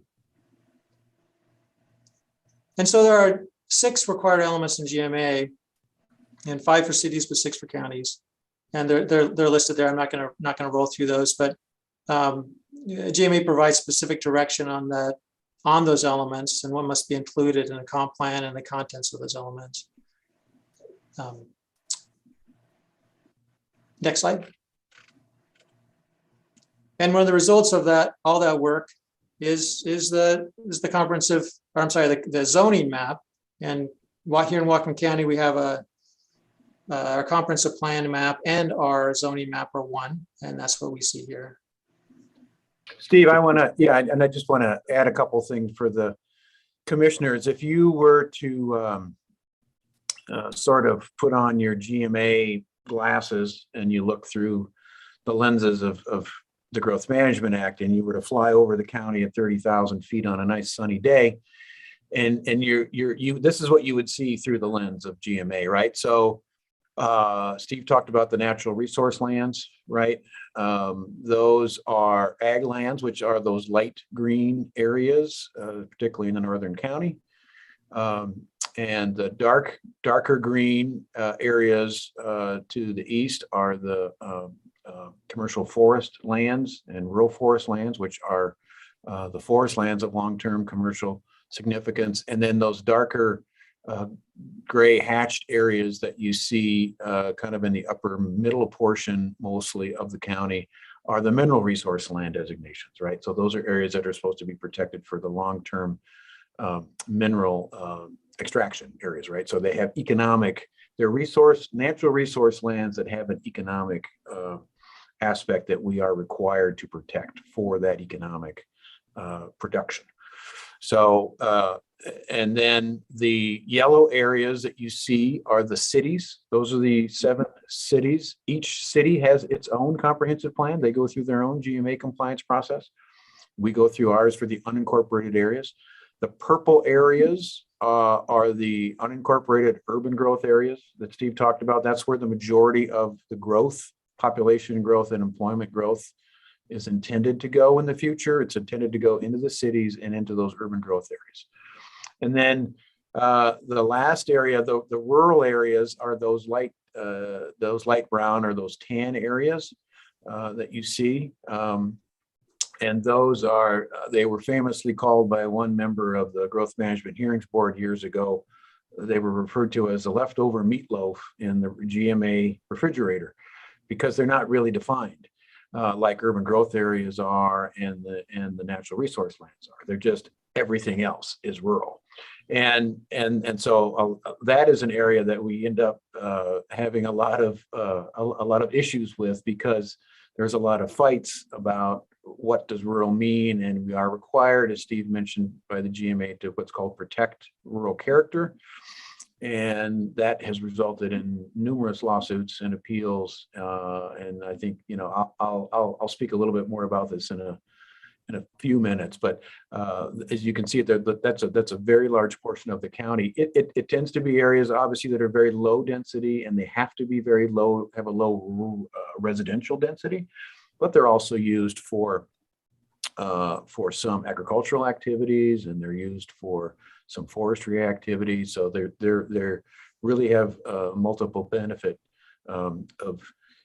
And so there are 6 required elements in GMA, and 5 for cities, but 6 for counties. And they're listed there. I'm not gonna roll through those, but GMA provides specific direction on those elements and what must be included in a comp plan and the contents of those elements. Next slide. And one of the results of all that work is the comprehensive, or I'm sorry, the zoning map. And here in Whatcom County, we have our comprehensive plan map and our zoning map are one, and that's what we see here. Steve, and I just want to add a couple of things for the commissioners. If you were to sort of put on your GMA glasses and you look through the lenses of the Growth Management Act, and you were to fly over the county at 30,000 feet on a nice sunny day, and this is what you would see through the lens of GMA, right? So Steve talked about the natural resource lands, right? Those are ag lands, which are those light green areas, particularly in the northern county. And the darker green areas to the east are the commercial forest lands and rural forest lands, which are the forest lands of long-term commercial significance. And then those darker gray hatched areas that you see kind of in the upper middle portion mostly of the county are the mineral resource land designations, right? So those are areas that are supposed to be protected for the long-term mineral extraction areas, right? So they have they're natural resource lands that have an economic aspect that we are required to protect for that economic production. So, and then the yellow areas that you see are the cities. Those are the 7 cities. Each city has its own comprehensive plan. They go through their own GMA compliance process. We go through ours for the unincorporated areas. The purple areas are the unincorporated urban growth areas that Steve talked about. That's where the majority of the growth, population growth and employment growth is intended to go in the future. It's intended to go into the cities and into those urban growth areas. And then the last area, the rural areas, are those light brown or those tan areas that you see. And those they were famously called by one member of the Growth Management Hearings Board years ago. They were referred to as the leftover meatloaf in the GMA refrigerator because they're not really defined like urban growth areas are and the natural resource lands are. They're just everything else is rural. And so that is an area that we end up having a lot of issues with because there's a lot of fights about what does rural mean, and we are required, as Steve mentioned, by the GMA to what's called protect rural character, and that has resulted in numerous lawsuits and appeals. And I think I'll speak a little bit more about this in a few minutes, but as you can see, that's a very large portion of the county. It tends to be areas obviously that are very low density, and they have to be very low, have a low residential density, but they're also used for some agricultural activities, and they're used for some forestry activities. So they're really have multiple benefit of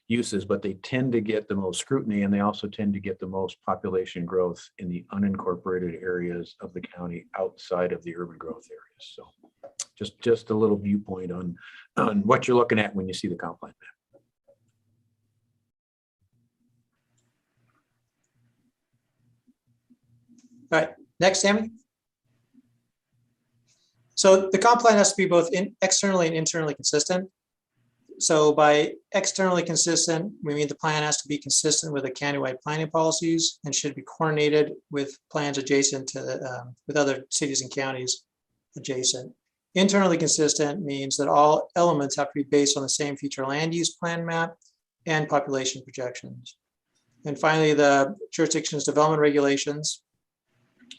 uses, but they tend to get the most scrutiny, and they also tend to get the most population growth in the unincorporated areas of the county outside of the urban growth areas. So just a little viewpoint on what you're looking at when you see the comp plan map. All right, next, Tammy. So the comp plan has to be both externally and internally consistent. So by externally consistent, we mean the plan has to be consistent with the countywide planning policies and should be coordinated with plans adjacent to with other cities and counties adjacent. Internally consistent means that all elements have to be based on the same future land use plan map and population projections. And finally, the jurisdiction's development regulations,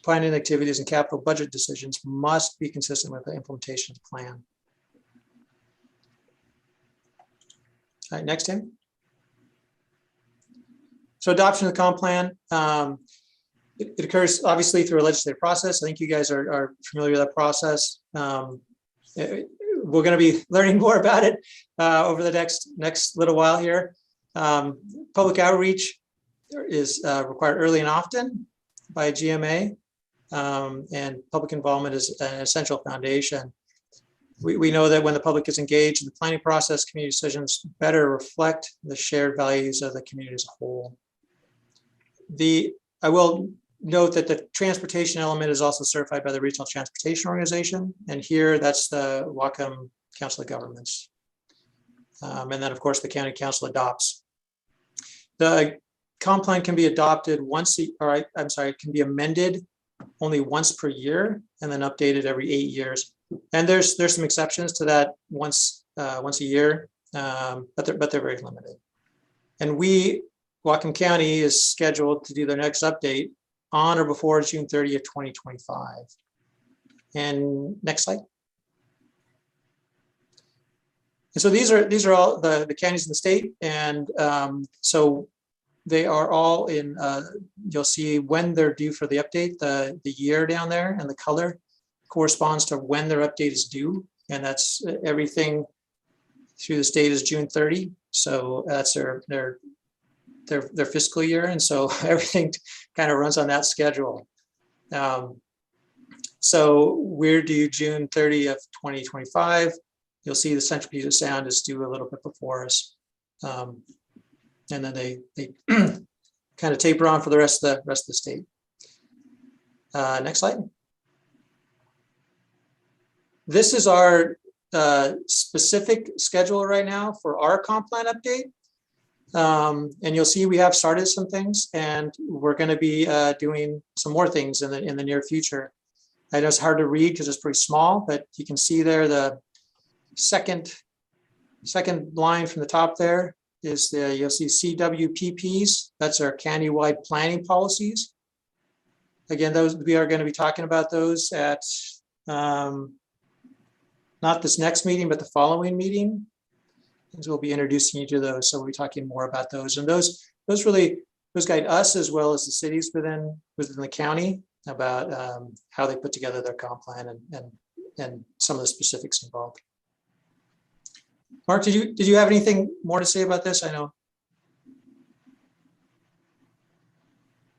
planning activities, and capital budget decisions must be consistent with the implementation of the plan. All right, next, Tim. So adoption of the comp plan, it occurs obviously through a legislative process. I think you guys are familiar with that process. We're going to be learning more about it over the next little while here. Public outreach is required early and often by GMA, and public involvement is an essential foundation. We know that when the public is engaged in the planning process, community decisions better reflect the shared values of the community as a whole. I will note that the transportation element is also certified by the Regional Transportation Organization, and here that's the Whatcom Council of Governments. And then of course the County Council adopts. The comp plan can be adopted it can be amended only once per year and then updated every 8 years. And there's some exceptions to that once a year, but they're very limited. And Whatcom County is scheduled to do their next update on or before June 30th, 2025. And next slide. And so these are all the counties in the state, and so they are all in. You'll see when they're due for the update. The year down there and the color corresponds to when their update is due, and that's everything through the state is June 30. So that's their fiscal year, and so everything kind of runs on that schedule. So we're due June 30 of 2025. You'll see the Central Puget Sound is due a little bit before us. And then they kind of taper on for the rest of the state. Next slide. This is our specific schedule right now for our comp plan update. And you'll see we have started some things, and we're going to be doing some more things in the near future. I know it's hard to read because it's pretty small, but you can see there the second line from the top there is you'll see CWPPs. That's our county-wide planning policies. Again, those we are going to be talking about those at not this next meeting, but the following meeting. As we'll be introducing you to those, so we'll be talking more about those. And those guide us as well as the cities within the county about how they put together their comp plan and some of the specifics involved. Mark, did you have anything more to say about this? I know.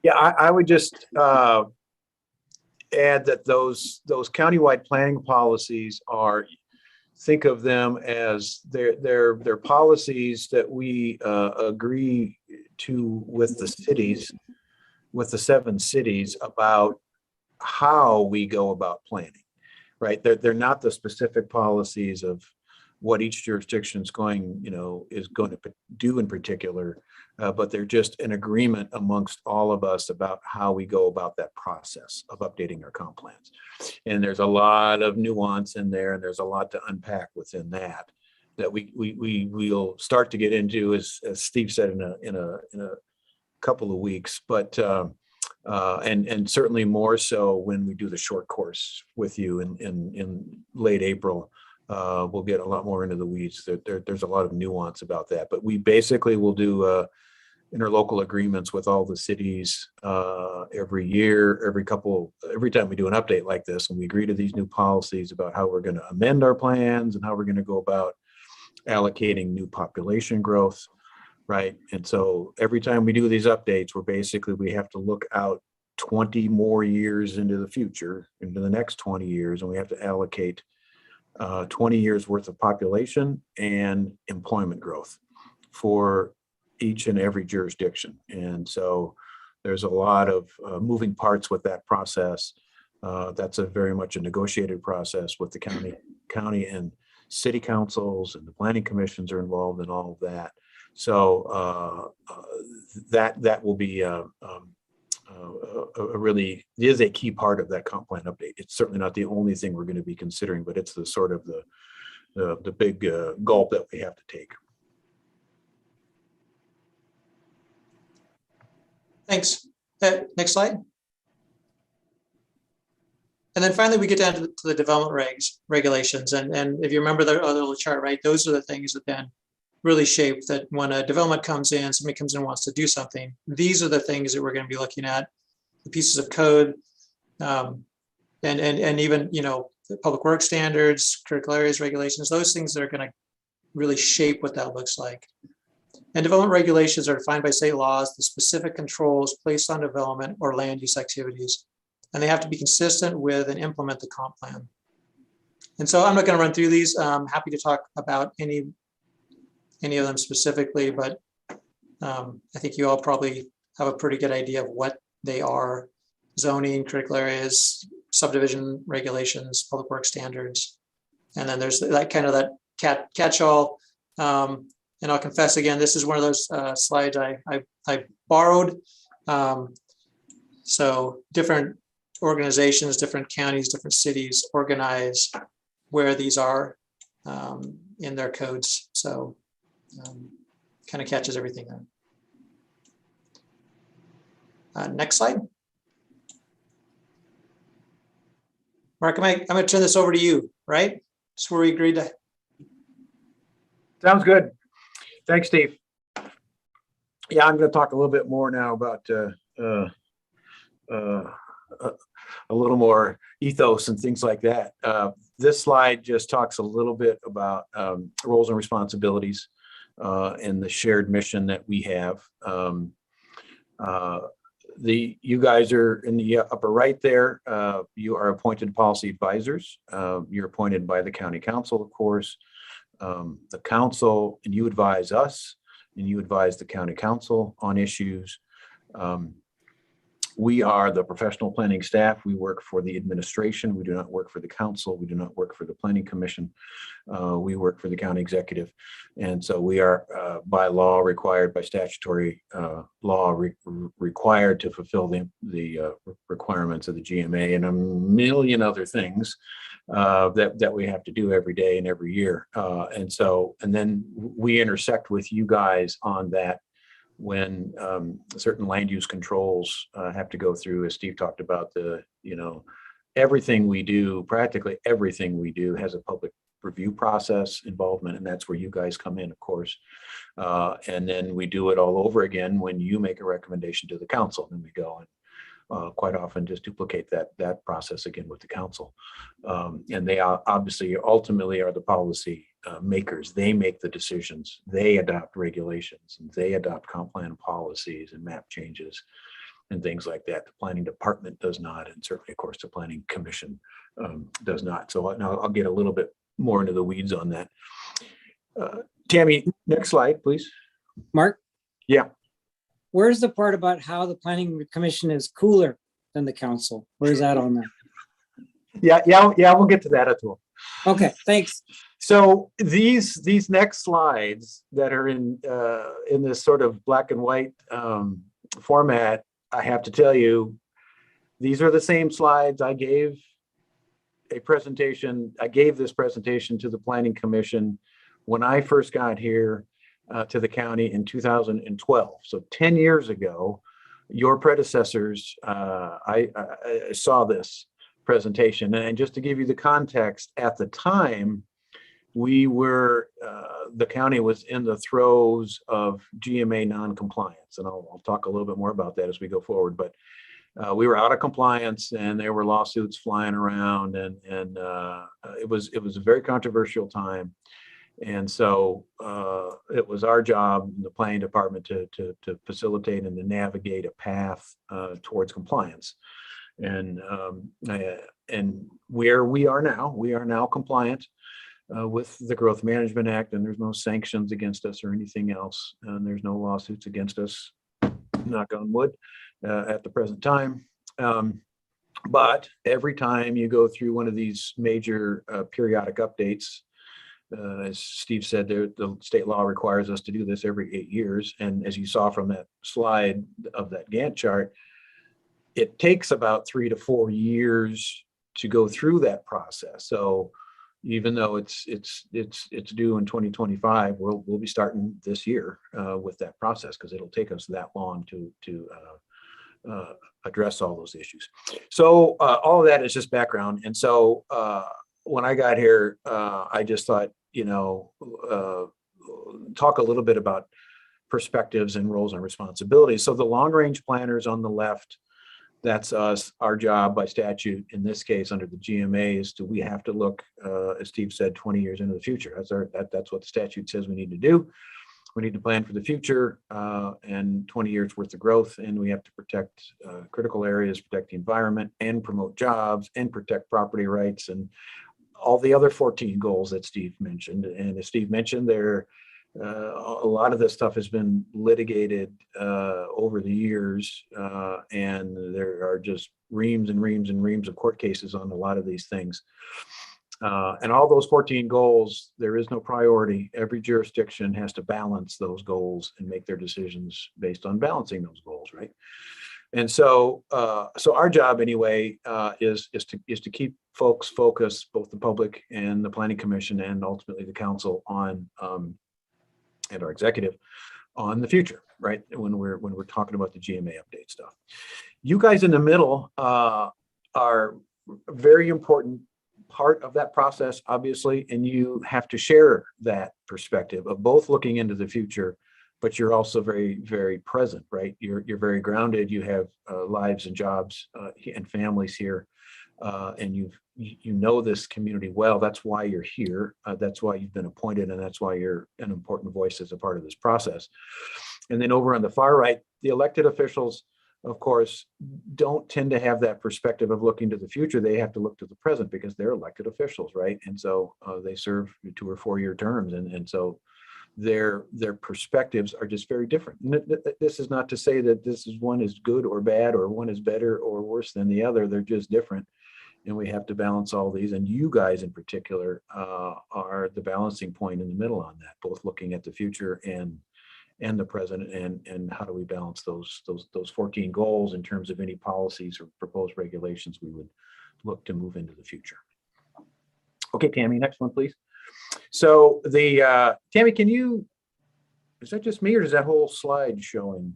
Yeah, I would just add that those countywide planning policies are, think of them as they're policies that we agree to with the cities, with the 7 cities, about how we go about planning, right? They're not the specific policies of what each jurisdiction is going to do in particular, but they're just an agreement amongst all of us about how we go about that process of updating our comp plans. And there's a lot of nuance in there, and there's a lot to unpack within that we'll start to get into, as Steve said, in a couple of weeks, but and certainly more so when we do the short course with you in late April. We'll get a lot more into the weeds. There's a lot of nuance about that, but we basically will do interlocal agreements with all the cities every year, every time we do an update like this, and we agree to these new policies about how we're going to amend our plans and how we're going to go about allocating new population growth, right? And so every time we do these updates, we have to look out 20 more years into the future, into the next 20 years, and we have to allocate 20 years worth of population and employment growth for each and every jurisdiction. And so there's a lot of moving parts with that process. That's very much a negotiated process with the county and city councils, and the planning commissions are involved in all of that. So that will be really is a key part of that comp plan update. It's certainly not the only thing we're going to be considering, but it's the sort of the big gulp that we have to take. Thanks. Next slide. And then finally, we get down to the development regulations. And if you remember the other little chart, right, those are the things that then really shape that when a development comes in, somebody comes in and wants to do something, these are the things that we're going to be looking at, the pieces of code, and even, the public works standards, critical areas regulations, those things that are going to really shape what that looks like. And development regulations are defined by state laws, the specific controls placed on development or land use activities, and they have to be consistent with and implement the comp plan. And so I'm not going to run through these. I'm happy to talk about any of them specifically, but I think you all probably have a pretty good idea of what they are: zoning, critical areas, subdivision regulations, public works standards. And then there's that kind of that catch-all. And I'll confess again, this is one of those slides I borrowed. So different organizations, different counties, different cities organize where these are in their codes. So kind of catches everything there. Next slide. Mark, I'm going to turn this over to you, right? That's where we agreed to. Sounds good. Thanks, Steve. Yeah, I'm going to talk a little bit more now about a little more ethos and things like that. This slide just talks a little bit about roles and responsibilities and the shared mission that we have. You guys are in the upper right there. You are appointed policy advisors. You're appointed by the county council, of course. The council, and you advise us, and you advise the county council on issues. We are the professional planning staff. We work for the administration. We do not work for the council. We do not work for the planning commission. We work for the county executive. And so we are by law required, by statutory law required to fulfill the requirements of the GMA and a million other things that we have to do every day and every year. And then we intersect with you guys on that when certain land use controls have to go through, as Steve talked about, everything we do, practically everything we do has a public review process involvement, and that's where you guys come in, of course. And then we do it all over again when you make a recommendation to the council, and we go and quite often just duplicate that process again with the council. And they obviously ultimately are the policy makers. They make the decisions. They adopt regulations, and they adopt comp plan policies and map changes and things like that. The planning department does not, and certainly, of course, the planning commission does not. So now I'll get a little bit more into the weeds on that. Tammy, next slide, please. Mark? Yeah. Where's the part about how the planning commission is cooler than the council? Where's that on there? Yeah, we'll get to that as well. Okay, thanks. So these next slides that are in this sort of black and white format, I have to tell you, these are the same slides I gave a presentation. I gave this presentation to the Planning Commission when I first got here to the county in 2012. So 10 years ago, your predecessors, I saw this presentation. And just to give you the context, at the time, we were, the county was in the throes of GMA non-compliance. And I'll talk a little bit more about that as we go forward. But we were out of compliance, and there were lawsuits flying around, and it was a very controversial time. And so it was our job in the planning department to facilitate and to navigate a path towards compliance. And where we are now compliant with the Growth Management Act, and there's no sanctions against us or anything else, and there's no lawsuits against us, knock on wood, at the present time. But every time you go through one of these major periodic updates, as Steve said, the state law requires us to do this every 8 years. And as you saw from that slide of that Gantt chart, it takes about 3 to 4 years to go through that process. So even though it's due in 2025, we'll be starting this year with that process, because it'll take us that long to address all those issues. So all of that is just background. And so when I got here, I just thought, talk a little bit about perspectives and roles and responsibilities. So the long range planners on the left, that's us. Our job by statute, in this case under the GMA, is we have to look, as Steve said, 20 years into the future. That's what the statute says we need to do. We need to plan for the future and 20 years worth of growth, and we have to protect critical areas, protect the environment, and promote jobs, and protect property rights, and all the other 14 goals that Steve mentioned. And as Steve mentioned, a lot of this stuff has been litigated over the years, and there are just reams and reams and reams of court cases on a lot of these things. And all those 14 goals, there is no priority. Every jurisdiction has to balance those goals and make their decisions based on balancing those goals, right? And so, our job anyway is to keep folks focused, both the public and the Planning Commission, and ultimately the council on and our executive on the future, right? When we're talking about the GMA update stuff. You guys in the middle are very important part of that process, obviously, and you have to share that perspective of both looking into the future, but you're also very, very present, right? You're very grounded. You have lives and jobs and families here, and you know this community well. That's why you're here. That's why you've been appointed, and that's why you're an important voice as a part of this process. And then over on the far right, the elected officials, of course, don't tend to have that perspective of looking to the future. They have to look to the present because they're elected officials, right? And so they serve 2 or 4 year terms, and so their perspectives are just very different. This is not to say that this is one is good or bad, or one is better or worse than the other. They're just different, and we have to balance all these. And you guys in particular are the balancing point in the middle on that, both looking at the future and the present, and how do we balance those 14 goals in terms of any policies or proposed regulations we would look to move into the future. Okay, Tammy, next one, please. So Tammy, is that just me, or is that whole slide showing?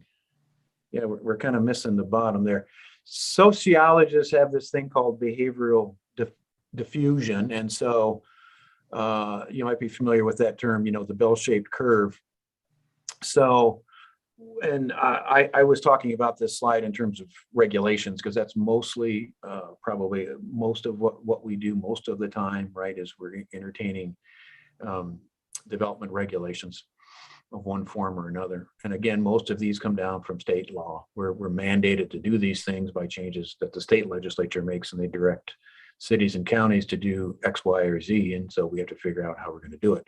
Yeah, we're kind of missing the bottom there. Sociologists have this thing called behavioral diffusion. And so you might be familiar with that term, the bell-shaped curve. So, and I was talking about this slide in terms of regulations, because that's mostly probably most of what we do most of the time, right, is we're entertaining development regulations of one form or another. And again, most of these come down from state law, where we're mandated to do these things by changes that the state legislature makes, and they direct cities and counties to do X, Y, or Z. And so we have to figure out how we're going to do it.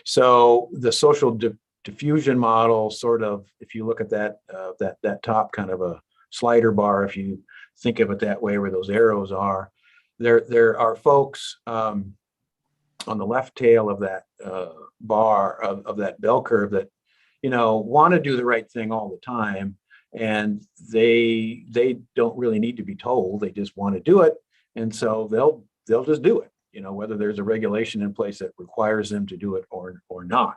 So the social diffusion model, sort of, if you look at that top kind of a slider bar, if you think of it that way, where those arrows are, there are folks on the left tail of that bar of that bell curve that want to do the right thing all the time, and they don't really need to be told. They just want to do it, and so they'll just do it, whether there's a regulation in place that requires them to do it or not.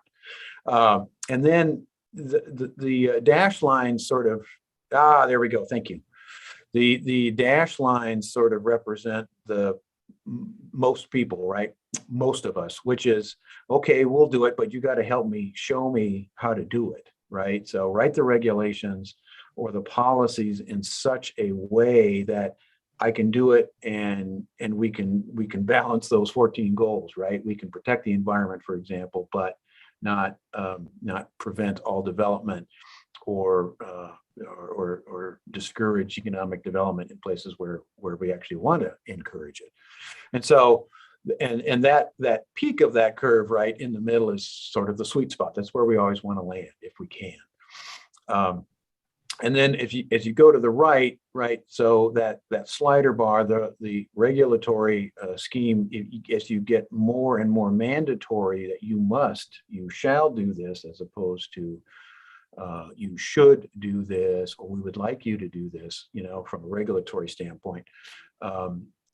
And then the dash lines sort of, there we go, thank you. The dash lines sort of represent the most people, right? Most of us, which is, okay, we'll do it, but you got to help me, show me how to do it, right? So write the regulations or the policies in such a way that I can do it, and we can balance those 14 goals, right? We can protect the environment, for example, but not prevent all development or discourage economic development in places where we actually want to encourage it. And so, and that peak of that curve right in the middle is sort of the sweet spot. That's where we always want to land if we can. And then as you go to the right, so that slider bar, the regulatory scheme, as you get more and more mandatory that you shall do this, as opposed to you should do this, or we would like you to do this, from a regulatory standpoint,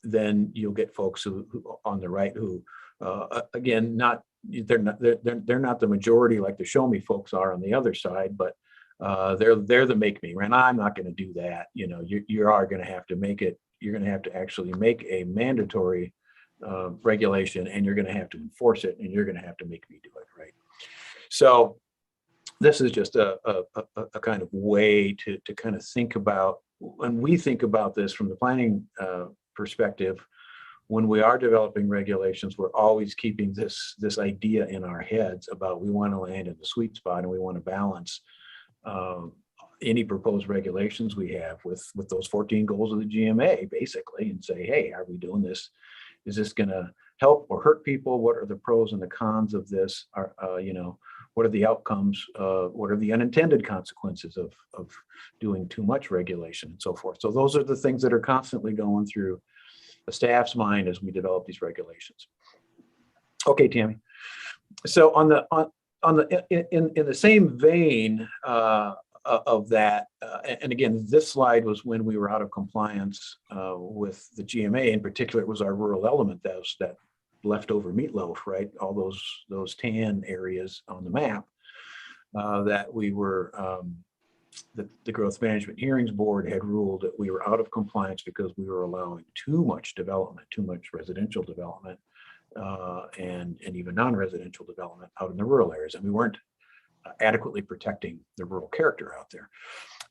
then you'll get folks who on the right who, again, they're not the majority like the show me folks are on the other side, but they're the make me, and I'm not going to do that. You are going to have to make it. You're going to have to actually make a mandatory regulation, and you're going to have to enforce it, and you're going to have to make me do it, right? So this is just a kind of way to kind of think about, when we think about this from the planning perspective. When we are developing regulations, we're always keeping this idea in our heads about, we want to land in the sweet spot, and we want to balance any proposed regulations we have with those 14 goals of the GMA, basically, and say, hey, are we doing this? Is this going to help or hurt people? What are the pros and the cons of this? What are the outcomes? What are the unintended consequences of doing too much regulation, and so forth? So those are the things that are constantly going through the staff's mind as we develop these regulations. Okay, Tammy. So in the same vein of that, and again, this slide was when we were out of compliance with the GMA. In particular, it was our rural element, that leftover meatloaf, right? All those tan areas on the map that we were the Growth Management Hearings Board had ruled that we were out of compliance because we were allowing too much development, too much residential development, and even non-residential development out in the rural areas. And we weren't adequately protecting the rural character out there.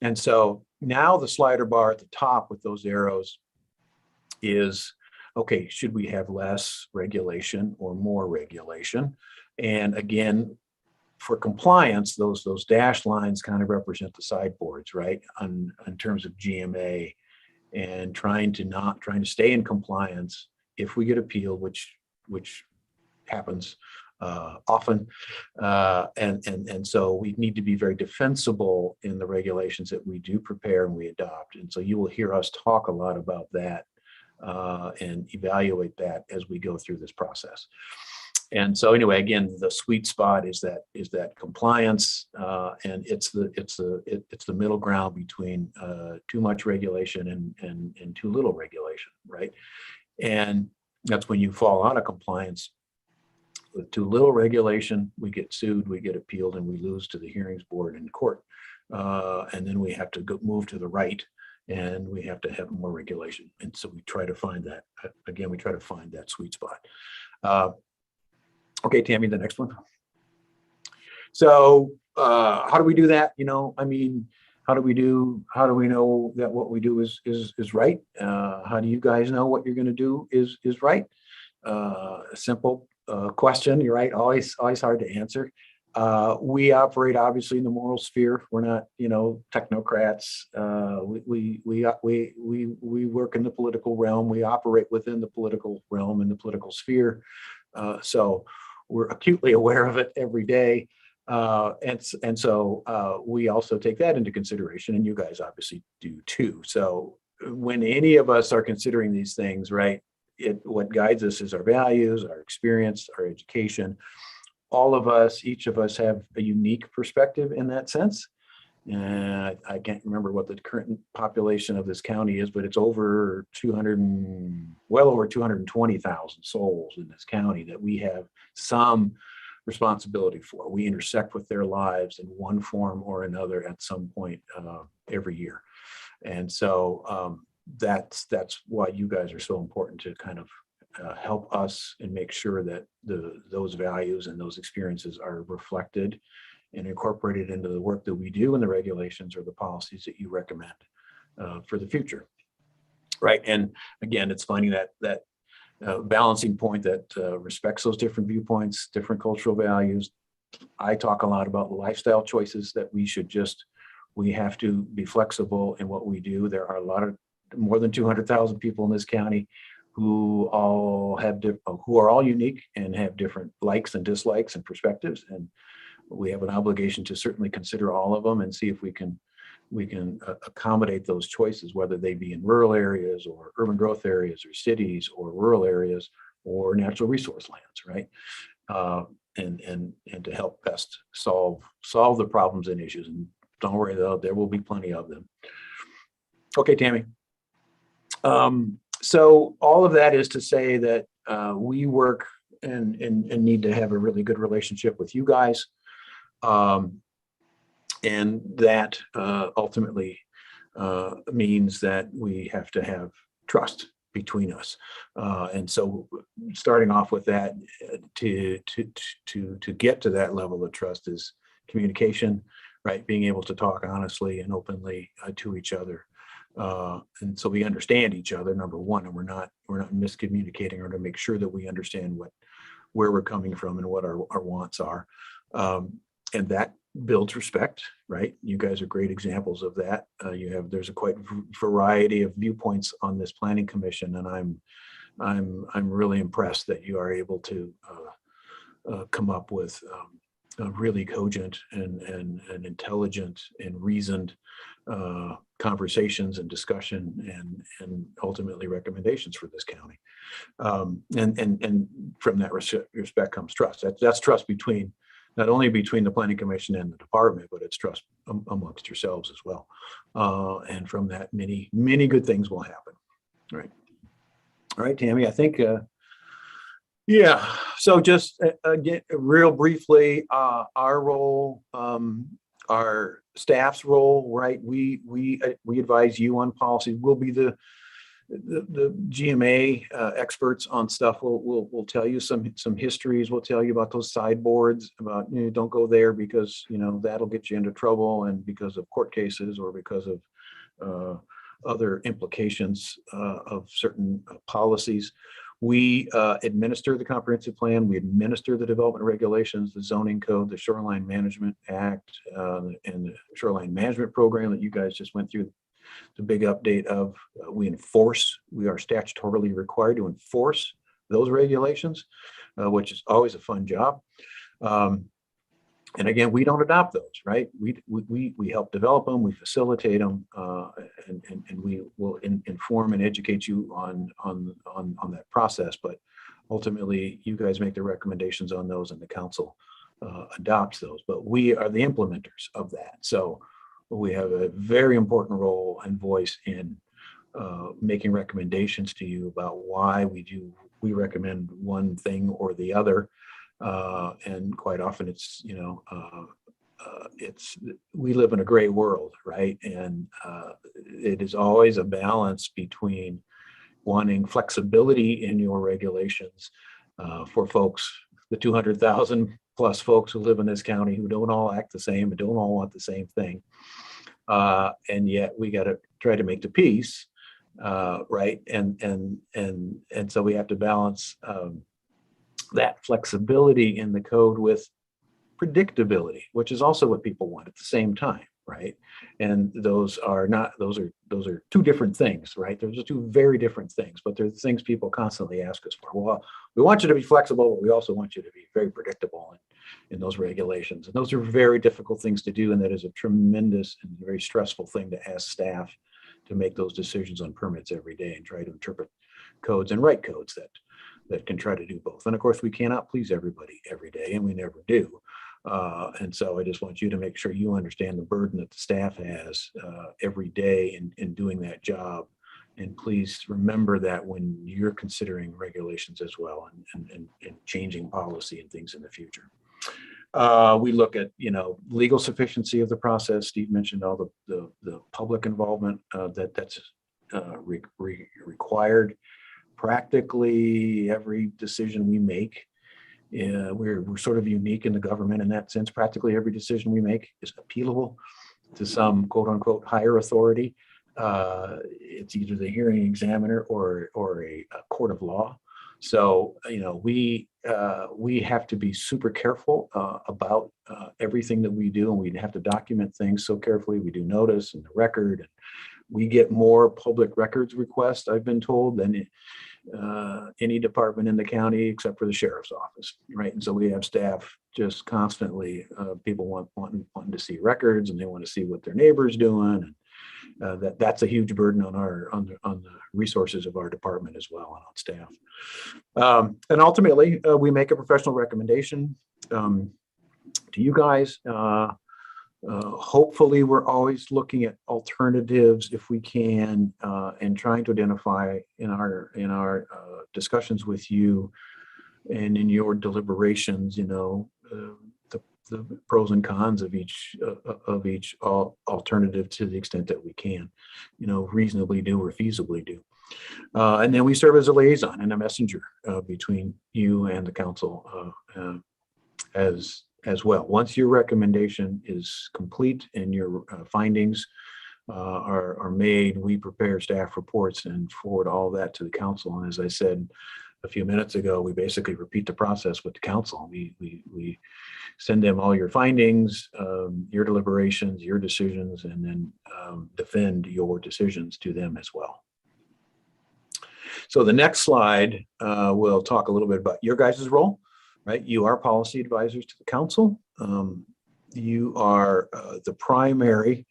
And so now the slider bar at the top with those arrows is, okay, should we have less regulation or more regulation? And again, for compliance, those dashed lines kind of represent the sideboards, right? In terms of GMA and trying to stay in compliance if we get appealed, which happens often. And so we need to be very defensible in the regulations that we do prepare and we adopt. And so you will hear us talk a lot about that and evaluate that as we go through this process. And so anyway, again, the sweet spot is that compliance, and it's the middle ground between too much regulation and too little regulation, right? And that's when you fall out of compliance. With too little regulation, we get sued, we get appealed, and we lose to the hearings board in court. And then we have to move to the right, and we have to have more regulation. And so we try to find that, again, we try to find that sweet spot. Okay, Tammy, the next one. So how do we do that? I mean, how do we know that what we do is right? How do you guys know what you're going to do is right? A simple question, you're right, always hard to answer. We operate obviously in the moral sphere. We're not, technocrats. We work in the political realm. We operate within the political realm and the political sphere. So we're acutely aware of it every day. And so we also take that into consideration, and you guys obviously do too. So when any of us are considering these things, right, what guides us is our values, our experience, our education. All of us, each of us have a unique perspective in that sense. And I can't remember what the current population of this county is, but it's well over 220,000 souls in this county that we have some responsibility for. We intersect with their lives in one form or another at some point every year. And so that's why you guys are so important to kind of help us and make sure that those values and those experiences are reflected and incorporated into the work that we do and the regulations or the policies that you recommend for the future. Right. And again, it's finding that balancing point that respects those different viewpoints, different cultural values. I talk a lot about lifestyle choices that we have to be flexible in what we do. There are more than 200,000 people in this county who are all unique and have different likes and dislikes and perspectives. And we have an obligation to certainly consider all of them and see if we can accommodate those choices, whether they be in rural areas or urban growth areas or cities or rural areas or natural resource lands, right? And to help best solve the problems and issues. And don't worry though, there will be plenty of them. Okay, Tammy. So all of that is to say that we work and need to have a really good relationship with you guys. And that ultimately means that we have to have trust between us. And so starting off with that, to get to that level of trust is communication, right? Being able to talk honestly and openly to each other. And so we understand each other, number one, and we're not miscommunicating, or to make sure that we understand where we're coming from and what our wants are. And that builds respect, right? You guys are great examples of that. There's a quite variety of viewpoints on this planning commission, and I'm really impressed that you are able to come up with a really cogent and intelligent and reasoned conversations and discussion and ultimately recommendations for this county. And from that respect comes trust. That's trust not only between the planning commission and the department, but it's trust amongst yourselves as well. And from that, many, many good things will happen. Right. All right, Tammy, I think, yeah. So just again, real briefly, our role, our staff's role, right? We advise you on policy. We'll be the GMA experts on stuff. We'll tell you some histories. We'll tell you about those sideboards, about, you know, don't go there because, you know, that'll get you into trouble, and because of court cases or because of other implications of certain policies. We administer the comprehensive plan. We administer the development regulations, the zoning code, the Shoreline Management Act, and the Shoreline Management Program that you guys just went through the big update of. We enforce. We are statutorily required to enforce those regulations, which is always a fun job. And again, we don't adopt those, right? We help develop them, we facilitate them, and we will inform and educate you on that process. But ultimately, you guys make the recommendations on those, and the council adopts those. But we are the implementers of that. So we have a very important role and voice in making recommendations to you about why we recommend one thing or the other. And quite often it's, you know, we live in a gray world, right? And it is always a balance between wanting flexibility in your regulations for folks, the 200,000 plus folks who live in this county who don't all act the same and don't all want the same thing. And yet we got to try to make the peace, right? And so we have to balance that flexibility in the code with predictability, which is also what people want at the same time, right? And those are two different things, right? Those are two very different things, but they're the things people constantly ask us for. Well, we want you to be flexible, but we also want you to be very predictable in those regulations. And those are very difficult things to do, and that is a tremendous and very stressful thing to ask staff to make those decisions on permits every day and try to interpret codes and write codes that can try to do both. And of course, we cannot please everybody every day, and we never do. And so I just want you to make sure you understand the burden that the staff has every day in doing that job. And please remember that when you're considering regulations as well, and changing policy and things in the future. We look at, you know, legal sufficiency of the process. Steve mentioned all the public involvement that's required. Practically every decision we make, we're sort of unique in the government in that sense. Practically every decision we make is appealable to some quote unquote higher authority. It's either the hearing examiner or a court of law. So, you know, we have to be super careful about everything that we do, and we have to document things so carefully. We do notice and the record, and we get more public records requests, I've been told, than any department in the county except for the sheriff's office, right? And so we have staff just constantly, people wanting to see records, and they want to see what their neighbor's doing, and that's a huge burden on the resources of our department as well, and on staff. And ultimately, we make a professional recommendation to you guys. Hopefully, we're always looking at alternatives if we can, and trying to identify in our discussions with you and in your deliberations, you know, the pros and cons of each alternative to the extent that we can, you know, reasonably do or feasibly do. And then we serve as a liaison and a messenger between you and the council as well. Once your recommendation is complete and your findings are made, we prepare staff reports and forward all that to the council. And as I said a few minutes ago, we basically repeat the process with the council. We send them all your findings, your deliberations, your decisions, and then defend your decisions to them as well. So the next slide, we'll talk a little bit about your guys' role. Right, you are policy advisors to the council. You are the primary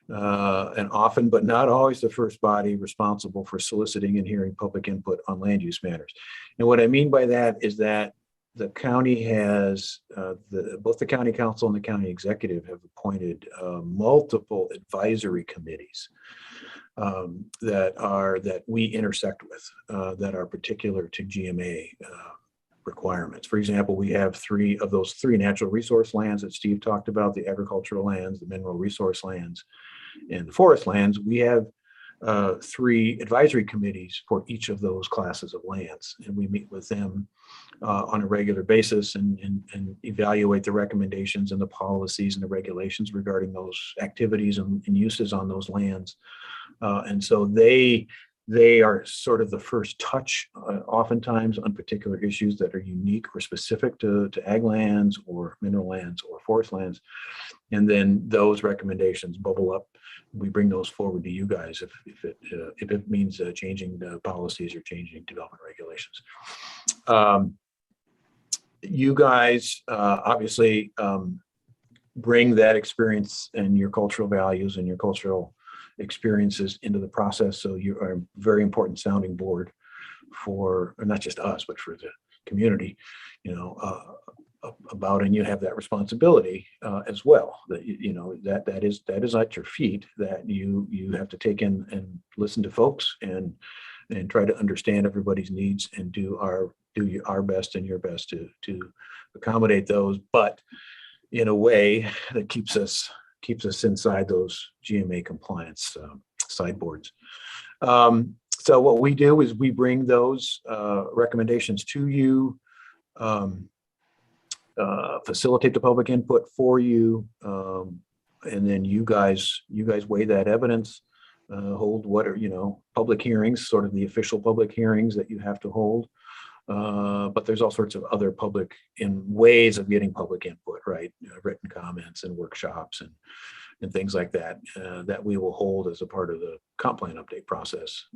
and often, but not always, the first body responsible for soliciting and hearing public input on land use matters. And what I mean by that is that the county has, both the county council and the county executive have appointed multiple advisory committees that we intersect with, that are particular to GMA. requirements. For example, we have three of those three natural resource lands that Steve talked about, the agricultural lands, the mineral resource lands, and the forest lands. We have 3 advisory committees for each of those classes of lands, and we meet with them on a regular basis and evaluate the recommendations and the policies and the regulations regarding those activities and uses on those lands. And so they are sort of the first touch oftentimes on particular issues that are unique or specific to ag lands or mineral lands or forest lands. And then those recommendations bubble up. We bring those forward to you guys if it means changing the policies or changing development regulations. You guys obviously bring that experience and your cultural values and your cultural experiences into the process. So you are a very important sounding board for not just us, but for the community, about, and you have that responsibility as well. That that is at your feet, that you have to take in and listen to folks and try to understand everybody's needs and do our best and your best to accommodate those, but in a way that keeps us inside those GMA compliance sideboards. So what we do is we bring those recommendations to you, facilitate the public input for you, and then you guys weigh that evidence, hold what are public hearings, sort of the official public hearings that you have to hold. But there's all sorts of other public ways of getting public input, right? Written comments and workshops and things like that, that we will hold as a part of the comp plan update process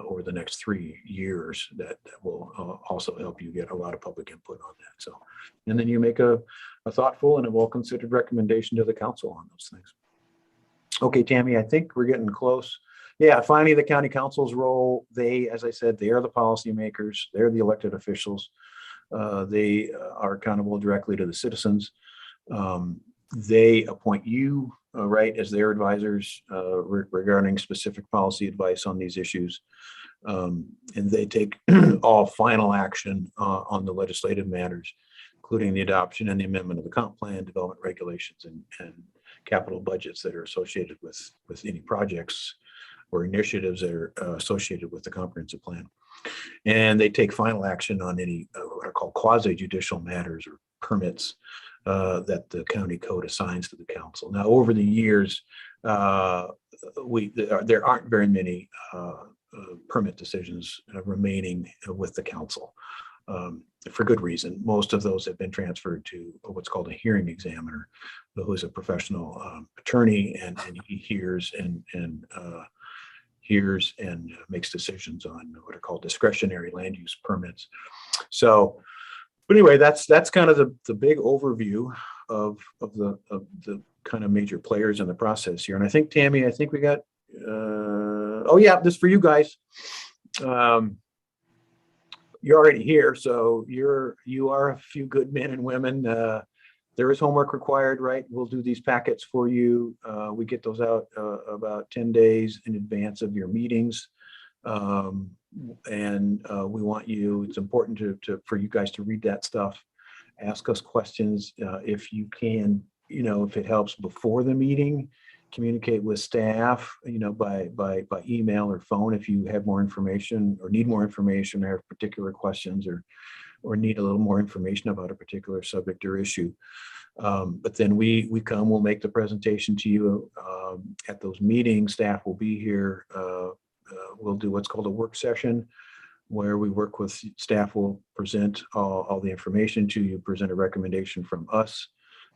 over the next 3 years that will also help you get a lot of public input on that. So, and then you make a thoughtful and a well-considered recommendation to the council on those things. Okay, Tammy, I think we're getting close. Yeah, finally, the county council's role, as I said, they are the policymakers, they're the elected officials. They are accountable directly to the citizens. They appoint you, right, as their advisors regarding specific policy advice on these issues. And they take all final action on the legislative matters, including the adoption and the amendment of the comp plan, development regulations, and capital budgets that are associated with any projects or initiatives that are associated with the comprehensive plan. And they take final action on any what are called quasi-judicial matters or permits that the county code assigns to the council. Now, over the years, there aren't very many permit decisions remaining with the council. For good reason. Most of those have been transferred to what's called a hearing examiner, who is a professional attorney, and he hears and makes decisions on what are called discretionary land use permits. So, but anyway, that's kind of the big overview of the kind of major players in the process here. And I think, Tammy, we got oh yeah, this for you guys. You're already here, so you are a few good men and women. There is homework required, right? We'll do these packets for you. We get those out about 10 days in advance of your meetings. And we want you, it's important for you guys to read that stuff, ask us questions if you can, if it helps before the meeting, communicate with staff, by email or phone if you have more information or need more information or have particular questions or need a little more information about a particular subject or issue. But then we'll make the presentation to you at those meetings. Staff will be here. We'll do what's called a work session, where we work with staff, will present all the information to you, present a recommendation from us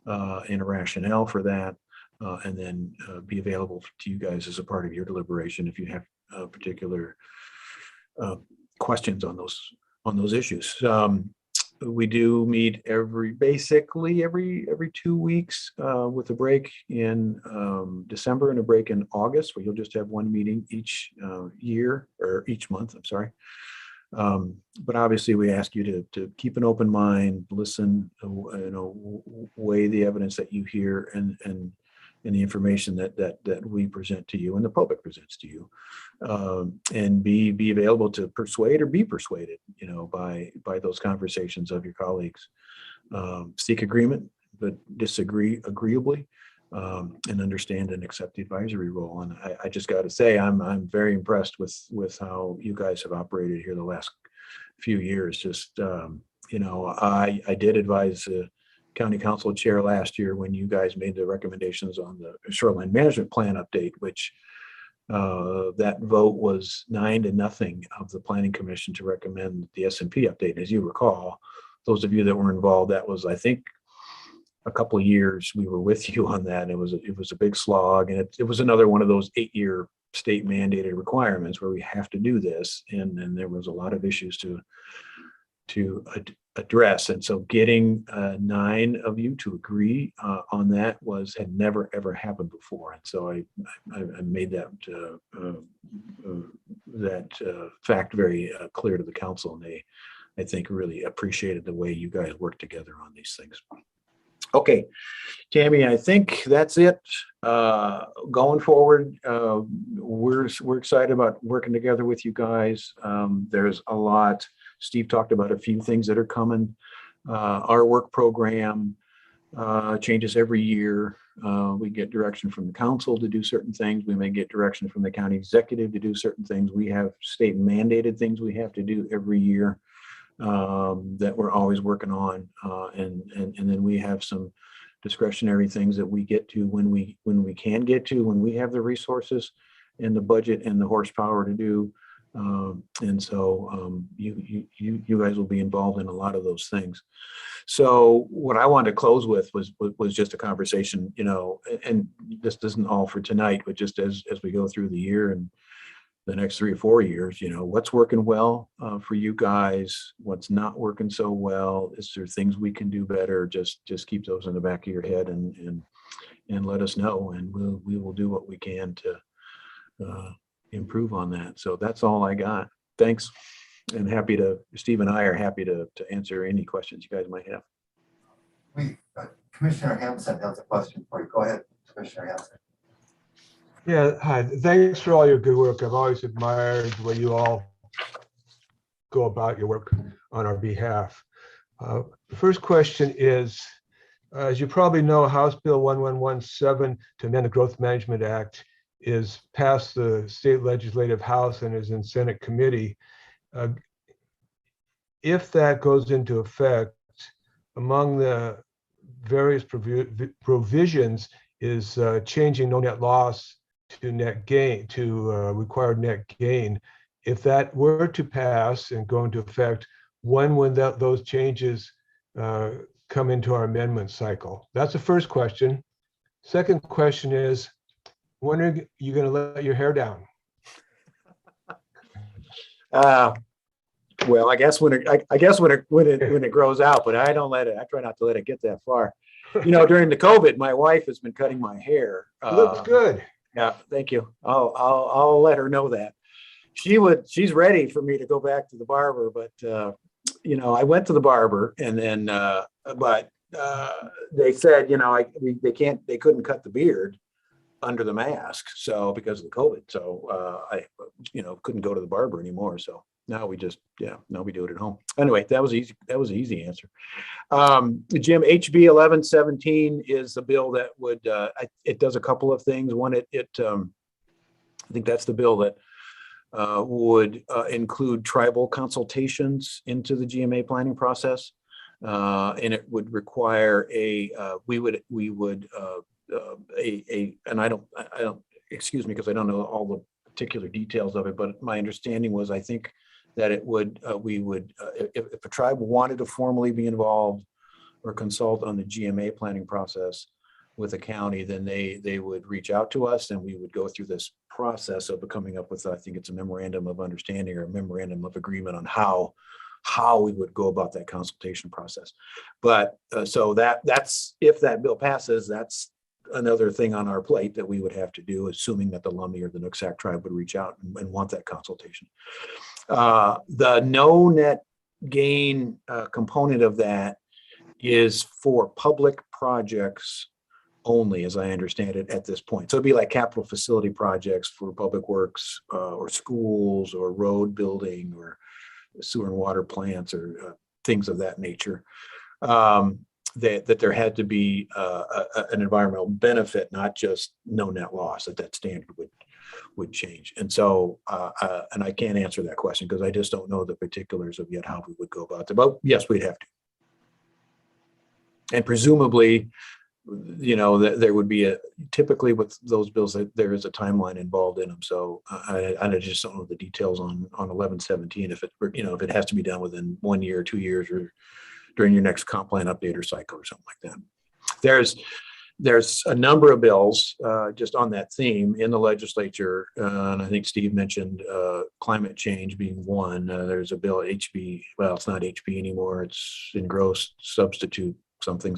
and a rationale for that, and then be available to you guys as a part of your deliberation if you have particular questions on those issues. We do meet basically every 2 weeks with a break in December and a break in August, where you'll just have one meeting each year or each month. I'm sorry. But obviously we ask you to keep an open mind, listen, weigh the evidence that you hear and the information that we present to you and the public presents to you. and be available to persuade or be persuaded, by those conversations of your colleagues. Seek agreement, but disagree agreeably, and understand and accept the advisory role. And I just got to say, I'm very impressed with how you guys have operated here the last few years. Just, I did advise the county council chair last year when you guys made the recommendations on the shoreline management plan update, which that vote was 9-0 of the planning commission to recommend the S&P update. As you recall, those of you that were involved, that was, I think, a couple of years we were with you on that. It was a big slog, and it was another one of those 8-year state mandated requirements where we have to do this, and there was a lot of issues to address. And so getting 9 of you to agree on that had never ever happened before. And so I made that fact very clear to the council, and they, I think, really appreciated the way you guys work together on these things. Okay, Tammy, I think that's it. Going forward, we're excited about working together with you guys. There's a lot. Steve talked about a few things that are coming. Our work program changes every year. We get direction from the council to do certain things. We may get direction from the county executive to do certain things. We have state mandated things we have to do every year that we're always working on. And then we have some discretionary things that we get to when we can get to, when we have the resources and the budget and the horsepower to do. And so you guys will be involved in a lot of those things. So what I wanted to close with was just a conversation, and this isn't all for tonight, but just as we go through the year and the next 3 or 4 years, what's working well for you guys, what's not working so well, is there things we can do better? Just keep those in the back of your head and let us know, and we will do what we can to improve on that. So that's all I got. Thanks. And Steve and I are happy to answer any questions you guys might have. Commissioner Hanson has a question for you. Go ahead, Commissioner Hanson. Yeah, hi. Thanks for all your good work. I've always admired the way you all go about your work on our behalf. The first question is, as you probably know, House Bill 1117 to amend the Growth Management Act is passed the state legislative house and is in Senate committee. If that goes into effect, among the various provisions is changing no net loss to net gain, to required net gain. If that were to pass and go into effect, when would those changes come into our amendment cycle? That's the first question. Second question is, when are you going to let your hair down? Well, I guess when it grows out, but I don't let it. I try not to let it get that far. During the COVID, my wife has been cutting my hair. Looks good. Yeah, thank you. I'll let her know that. She's ready for me to go back to the barber, but I went to the barber, and then but they said they couldn't cut the beard under the mask, so because of the COVID, so I couldn't go to the barber anymore. So now we do it at home. Anyway, that was easy. That was an easy answer. Jim, HB 1117 is a bill that would it does a couple of things. One, I think that's the bill that would include tribal consultations into the GMA planning process, and it would require and I don't excuse me because I don't know all the particular details of it, but my understanding was, I think that it would if a tribe wanted to formally be involved or consult on the GMA planning process with the county, then they would reach out to us, and we would go through this process of coming up with, I think it's a memorandum of understanding or a memorandum of agreement on how we would go about that consultation process. But so that's, if that bill passes, that's another thing on our plate that we would have to do, assuming that the Lummi or the Nooksack tribe would reach out and want that consultation. The no net gain component of that is for public projects only, as I understand it, at this point. So it'd be like capital facility projects for public works, or schools, or road building, or sewer and water plants, or things of that nature. That there had to be an environmental benefit, not just no net loss, that standard would change. And so, and I can't answer that question because I just don't know the particulars of yet how we would go about that. But yes, we'd have to. And presumably, you know, there would be typically with those bills that there is a timeline involved in them. So I just don't know the details on 1117, if it has to be done within 1 year, 2 years, or during your next comp plan update or cycle or something like that. There's a number of bills just on that theme in the legislature. And I think Steve mentioned climate change being one. There's a bill HB, well, it's not HB anymore. It's engrossed substitute something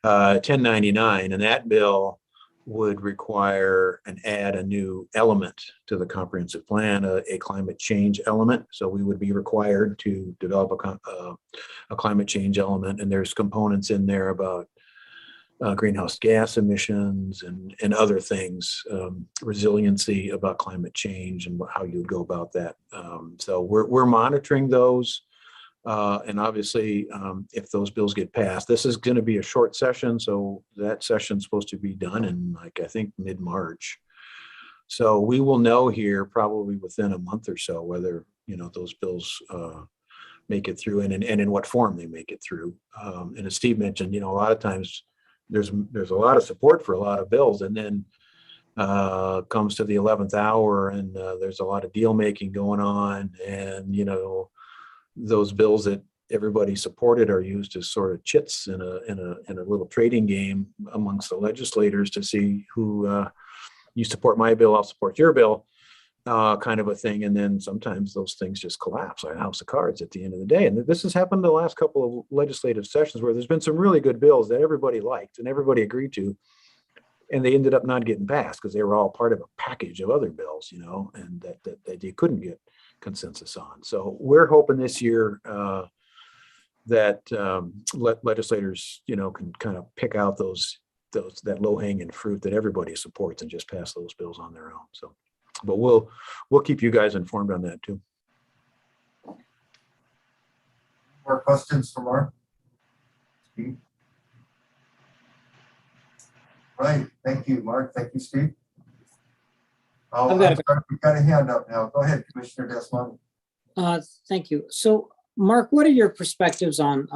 1099, and that bill would require and add a new element to the comprehensive plan, a climate change element. So we would be required to develop a climate change element, and there's components in there about greenhouse gas emissions and other things, resiliency about climate change and how you would go about that. So we're monitoring those. And obviously, if those bills get passed, this is going to be a short session. So that session's supposed to be done in, like, I think mid-March. So we will know here probably within a month or so whether, you know, those bills make it through and in what form they make it through. And as Steve mentioned, you know, a lot of times there's a lot of support for a lot of bills, and then comes to the 11th hour and there's a lot of deal making going on, and, you know, those bills that everybody supported are used as sort of chits in a little trading game amongst the legislators to see who you support my bill, I'll support your bill, kind of a thing. And then sometimes those things just collapse like a house of cards at the end of the day. And this has happened the last couple of legislative sessions where there's been some really good bills that everybody liked and everybody agreed to, and they ended up not getting passed because they were all part of a package of other bills, you know, and that they couldn't get consensus on. So we're hoping this year that legislators, you know, can kind of pick out that low-hanging fruit that everybody supports and just pass those bills on their own. So, but we'll keep you guys informed on that too. More questions for Mark? Steve? Right, thank you, Mark. Thank you, Steve. Oh, I've got I'm sorry, we've got a hand up now. Go ahead, Commissioner Desmond. Thank you. So, Mark, what are your perspectives on,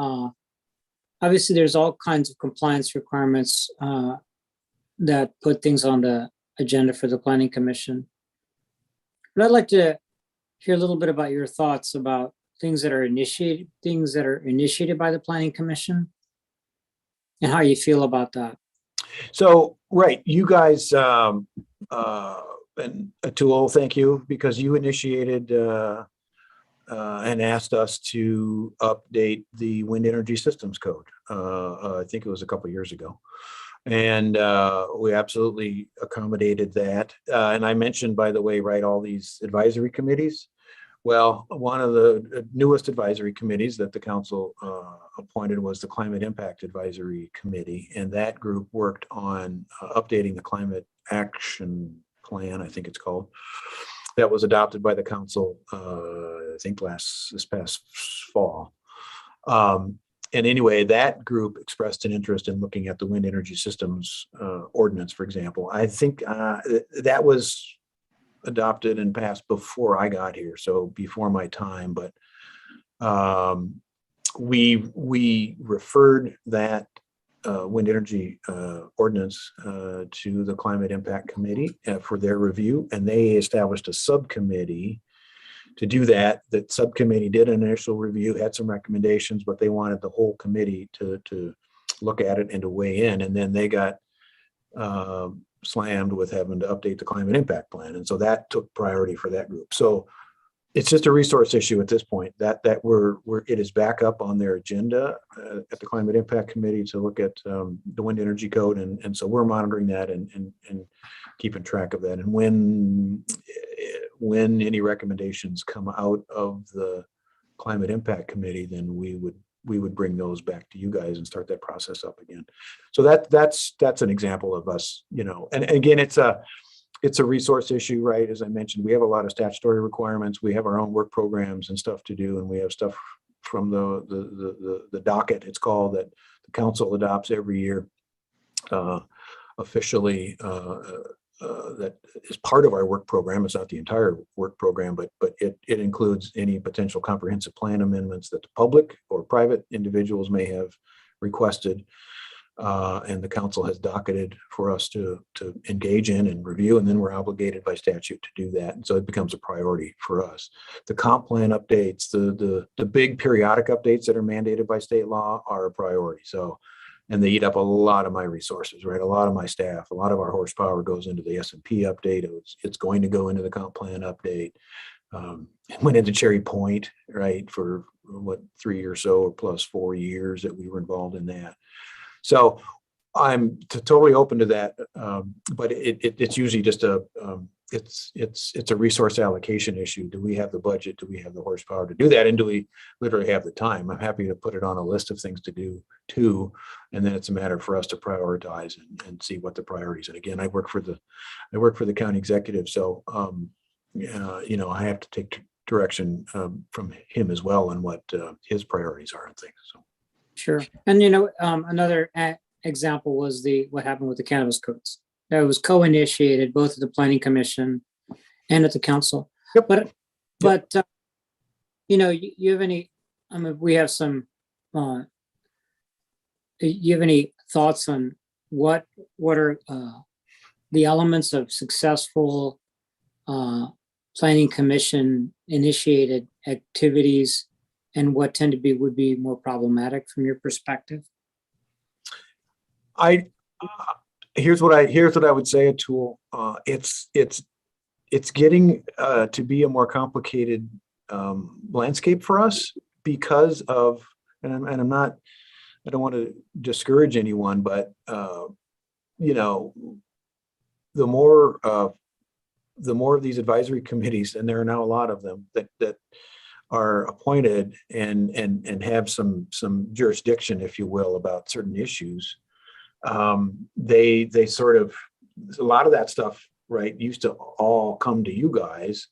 obviously there's all kinds of compliance requirements that put things on the agenda for the Planning Commission. But I'd like to hear a little bit about your thoughts about things that are initiated by the Planning Commission and how you feel about that. So, right, you guys, and Atul, thank you, because you initiated and asked us to update the wind energy systems code. I think it was a couple of years ago. And we absolutely accommodated that. And I mentioned, by the way, right, all these advisory committees. Well, one of the newest advisory committees that the council appointed was the Climate Impact Advisory Committee. And that group worked on updating the Climate Action Plan, I think it's called, that was adopted by the council, I think this past fall. And anyway, that group expressed an interest in looking at the wind energy systems ordinance, for example. I think that was adopted and passed before I got here, so before my time. But we referred that wind energy ordinance to the Climate Impact Committee for their review, and they established a subcommittee to do that. That subcommittee did an initial review, had some recommendations, but they wanted the whole committee to look at it and to weigh in. And then they got slammed with having to update the Climate Impact Plan, and so that took priority for that group. So it's just a resource issue at this point that it is back up on their agenda at the Climate Impact Committee to look at the wind energy code, and so we're monitoring that and keeping track of that. And when any recommendations come out of the Climate Impact Committee, then we we would bring those back to you guys and start that process up again. So that's an example of us, and again, it's a resource issue, right? As I mentioned, we have a lot of statutory requirements. We have our own work programs and stuff to do, and we have stuff from the docket, it's called, that the council adopts every year officially, that is part of our work program. It's not the entire work program, but it includes any potential comprehensive plan amendments that the public or private individuals may have requested. And the council has docketed for us to engage in and review, and then we're obligated by statute to do that. And so it becomes a priority for us. The comp plan updates, the big periodic updates that are mandated by state law are a priority. So, and they eat up a lot of my resources, right? A lot of my staff, a lot of our horsepower goes into the S&P update. It's going to go into the comp plan update. It went into Cherry Point, right? For what, 3 or so, or plus 4 years that we were involved in that. So I'm totally open to that, but it's usually just it's a resource allocation issue. Do we have the budget? Do we have the horsepower to do that? And do we literally have the time? I'm happy to put it on a list of things to do too, and then it's a matter for us to prioritize and see what the priorities. And again, I work for the county executive, so I have to take direction from him as well on what his priorities are and things. So. Sure. And, another example was what happened with the cannabis codes. That was co-initiated both at the Planning Commission and at the council. Yep. But you have any, we have some, you have any thoughts on what are the elements of successful Planning Commission initiated activities, and what would be more problematic from your perspective? Here's what I would say, Atul. It's getting to be a more complicated landscape for us because of, and I don't want to discourage anyone, but the more of these advisory committees, and there are now a lot of them that are appointed and have some jurisdiction, if you will, about certain issues, they sort of, a lot of that stuff, right, used to all come to you guys,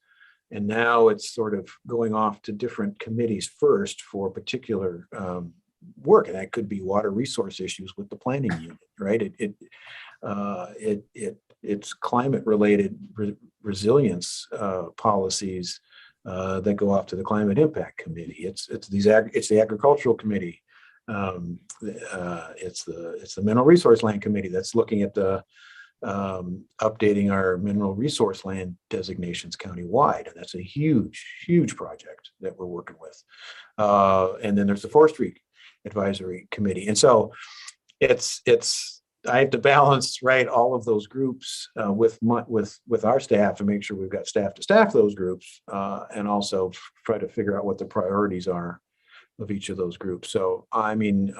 and now it's sort of going off to different committees first for particular work, and that could be water resource issues with the planning unit, right? It's climate related resilience policies that go off to the Climate Impact Committee. It's the Agricultural Committee. It's the Mineral Resource Land Committee that's looking at the updating our mineral resource land designations countywide, and that's a huge project that we're working with. And then there's the Forestry Advisory Committee, and so I have to balance, right, all of those groups with our staff and make sure we've got staff to staff those groups, and also try to figure out what the priorities are of each of those groups. So, I mean,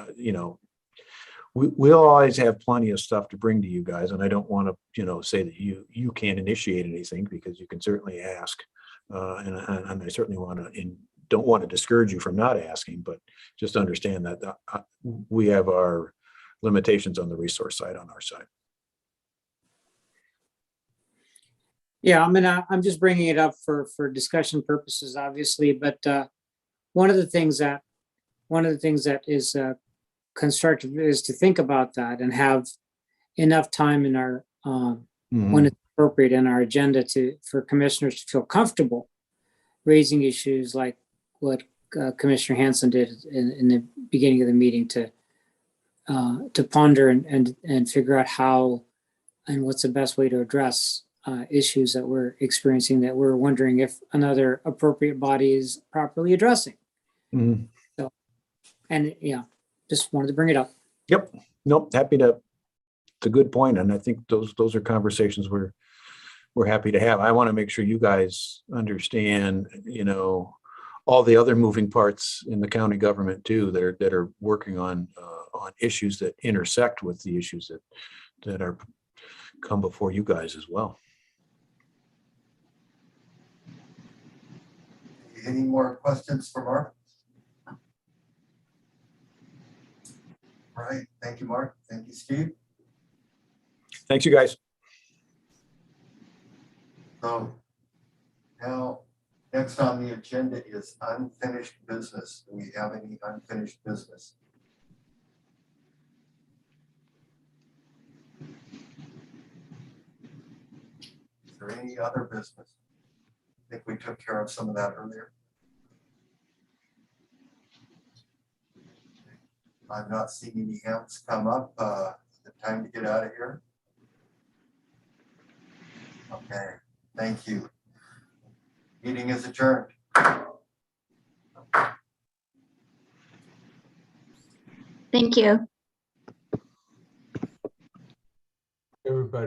we'll always have plenty of stuff to bring to you guys, and I don't want to, say that you can't initiate anything, because you can certainly ask, and I certainly don't want to discourage you from not asking, but just understand that we have our limitations on the resource side on our side. Yeah, I'm just bringing it up for discussion purposes, obviously, but one of the things that is constructive is to think about that and have enough time in our when it's appropriate in our agenda for commissioners to feel comfortable raising issues like what Commissioner Hanson did in the beginning of the meeting, to ponder and figure out how and what's the best way to address issues that we're experiencing, that we're wondering if another appropriate body is properly addressing. Mm-hmm. So, and just wanted to bring it up. Yep. Nope. Happy to. It's a good point, and I think those are conversations we're happy to have. I want to make sure you guys understand, all the other moving parts in the county government too, that are working on issues that intersect with the issues that are come before you guys as well. Any more questions for Mark? right. Thank you, Mark. Thank you, Steve. Thanks, you guys. So now, next on the agenda is unfinished business. Do we have any unfinished business? Is there any other business? I think we took care of some of that earlier. I'm not seeing any hands come up. Is it time to get out of here? Okay, thank you. Meeting is adjourned. Thank you. Everybody.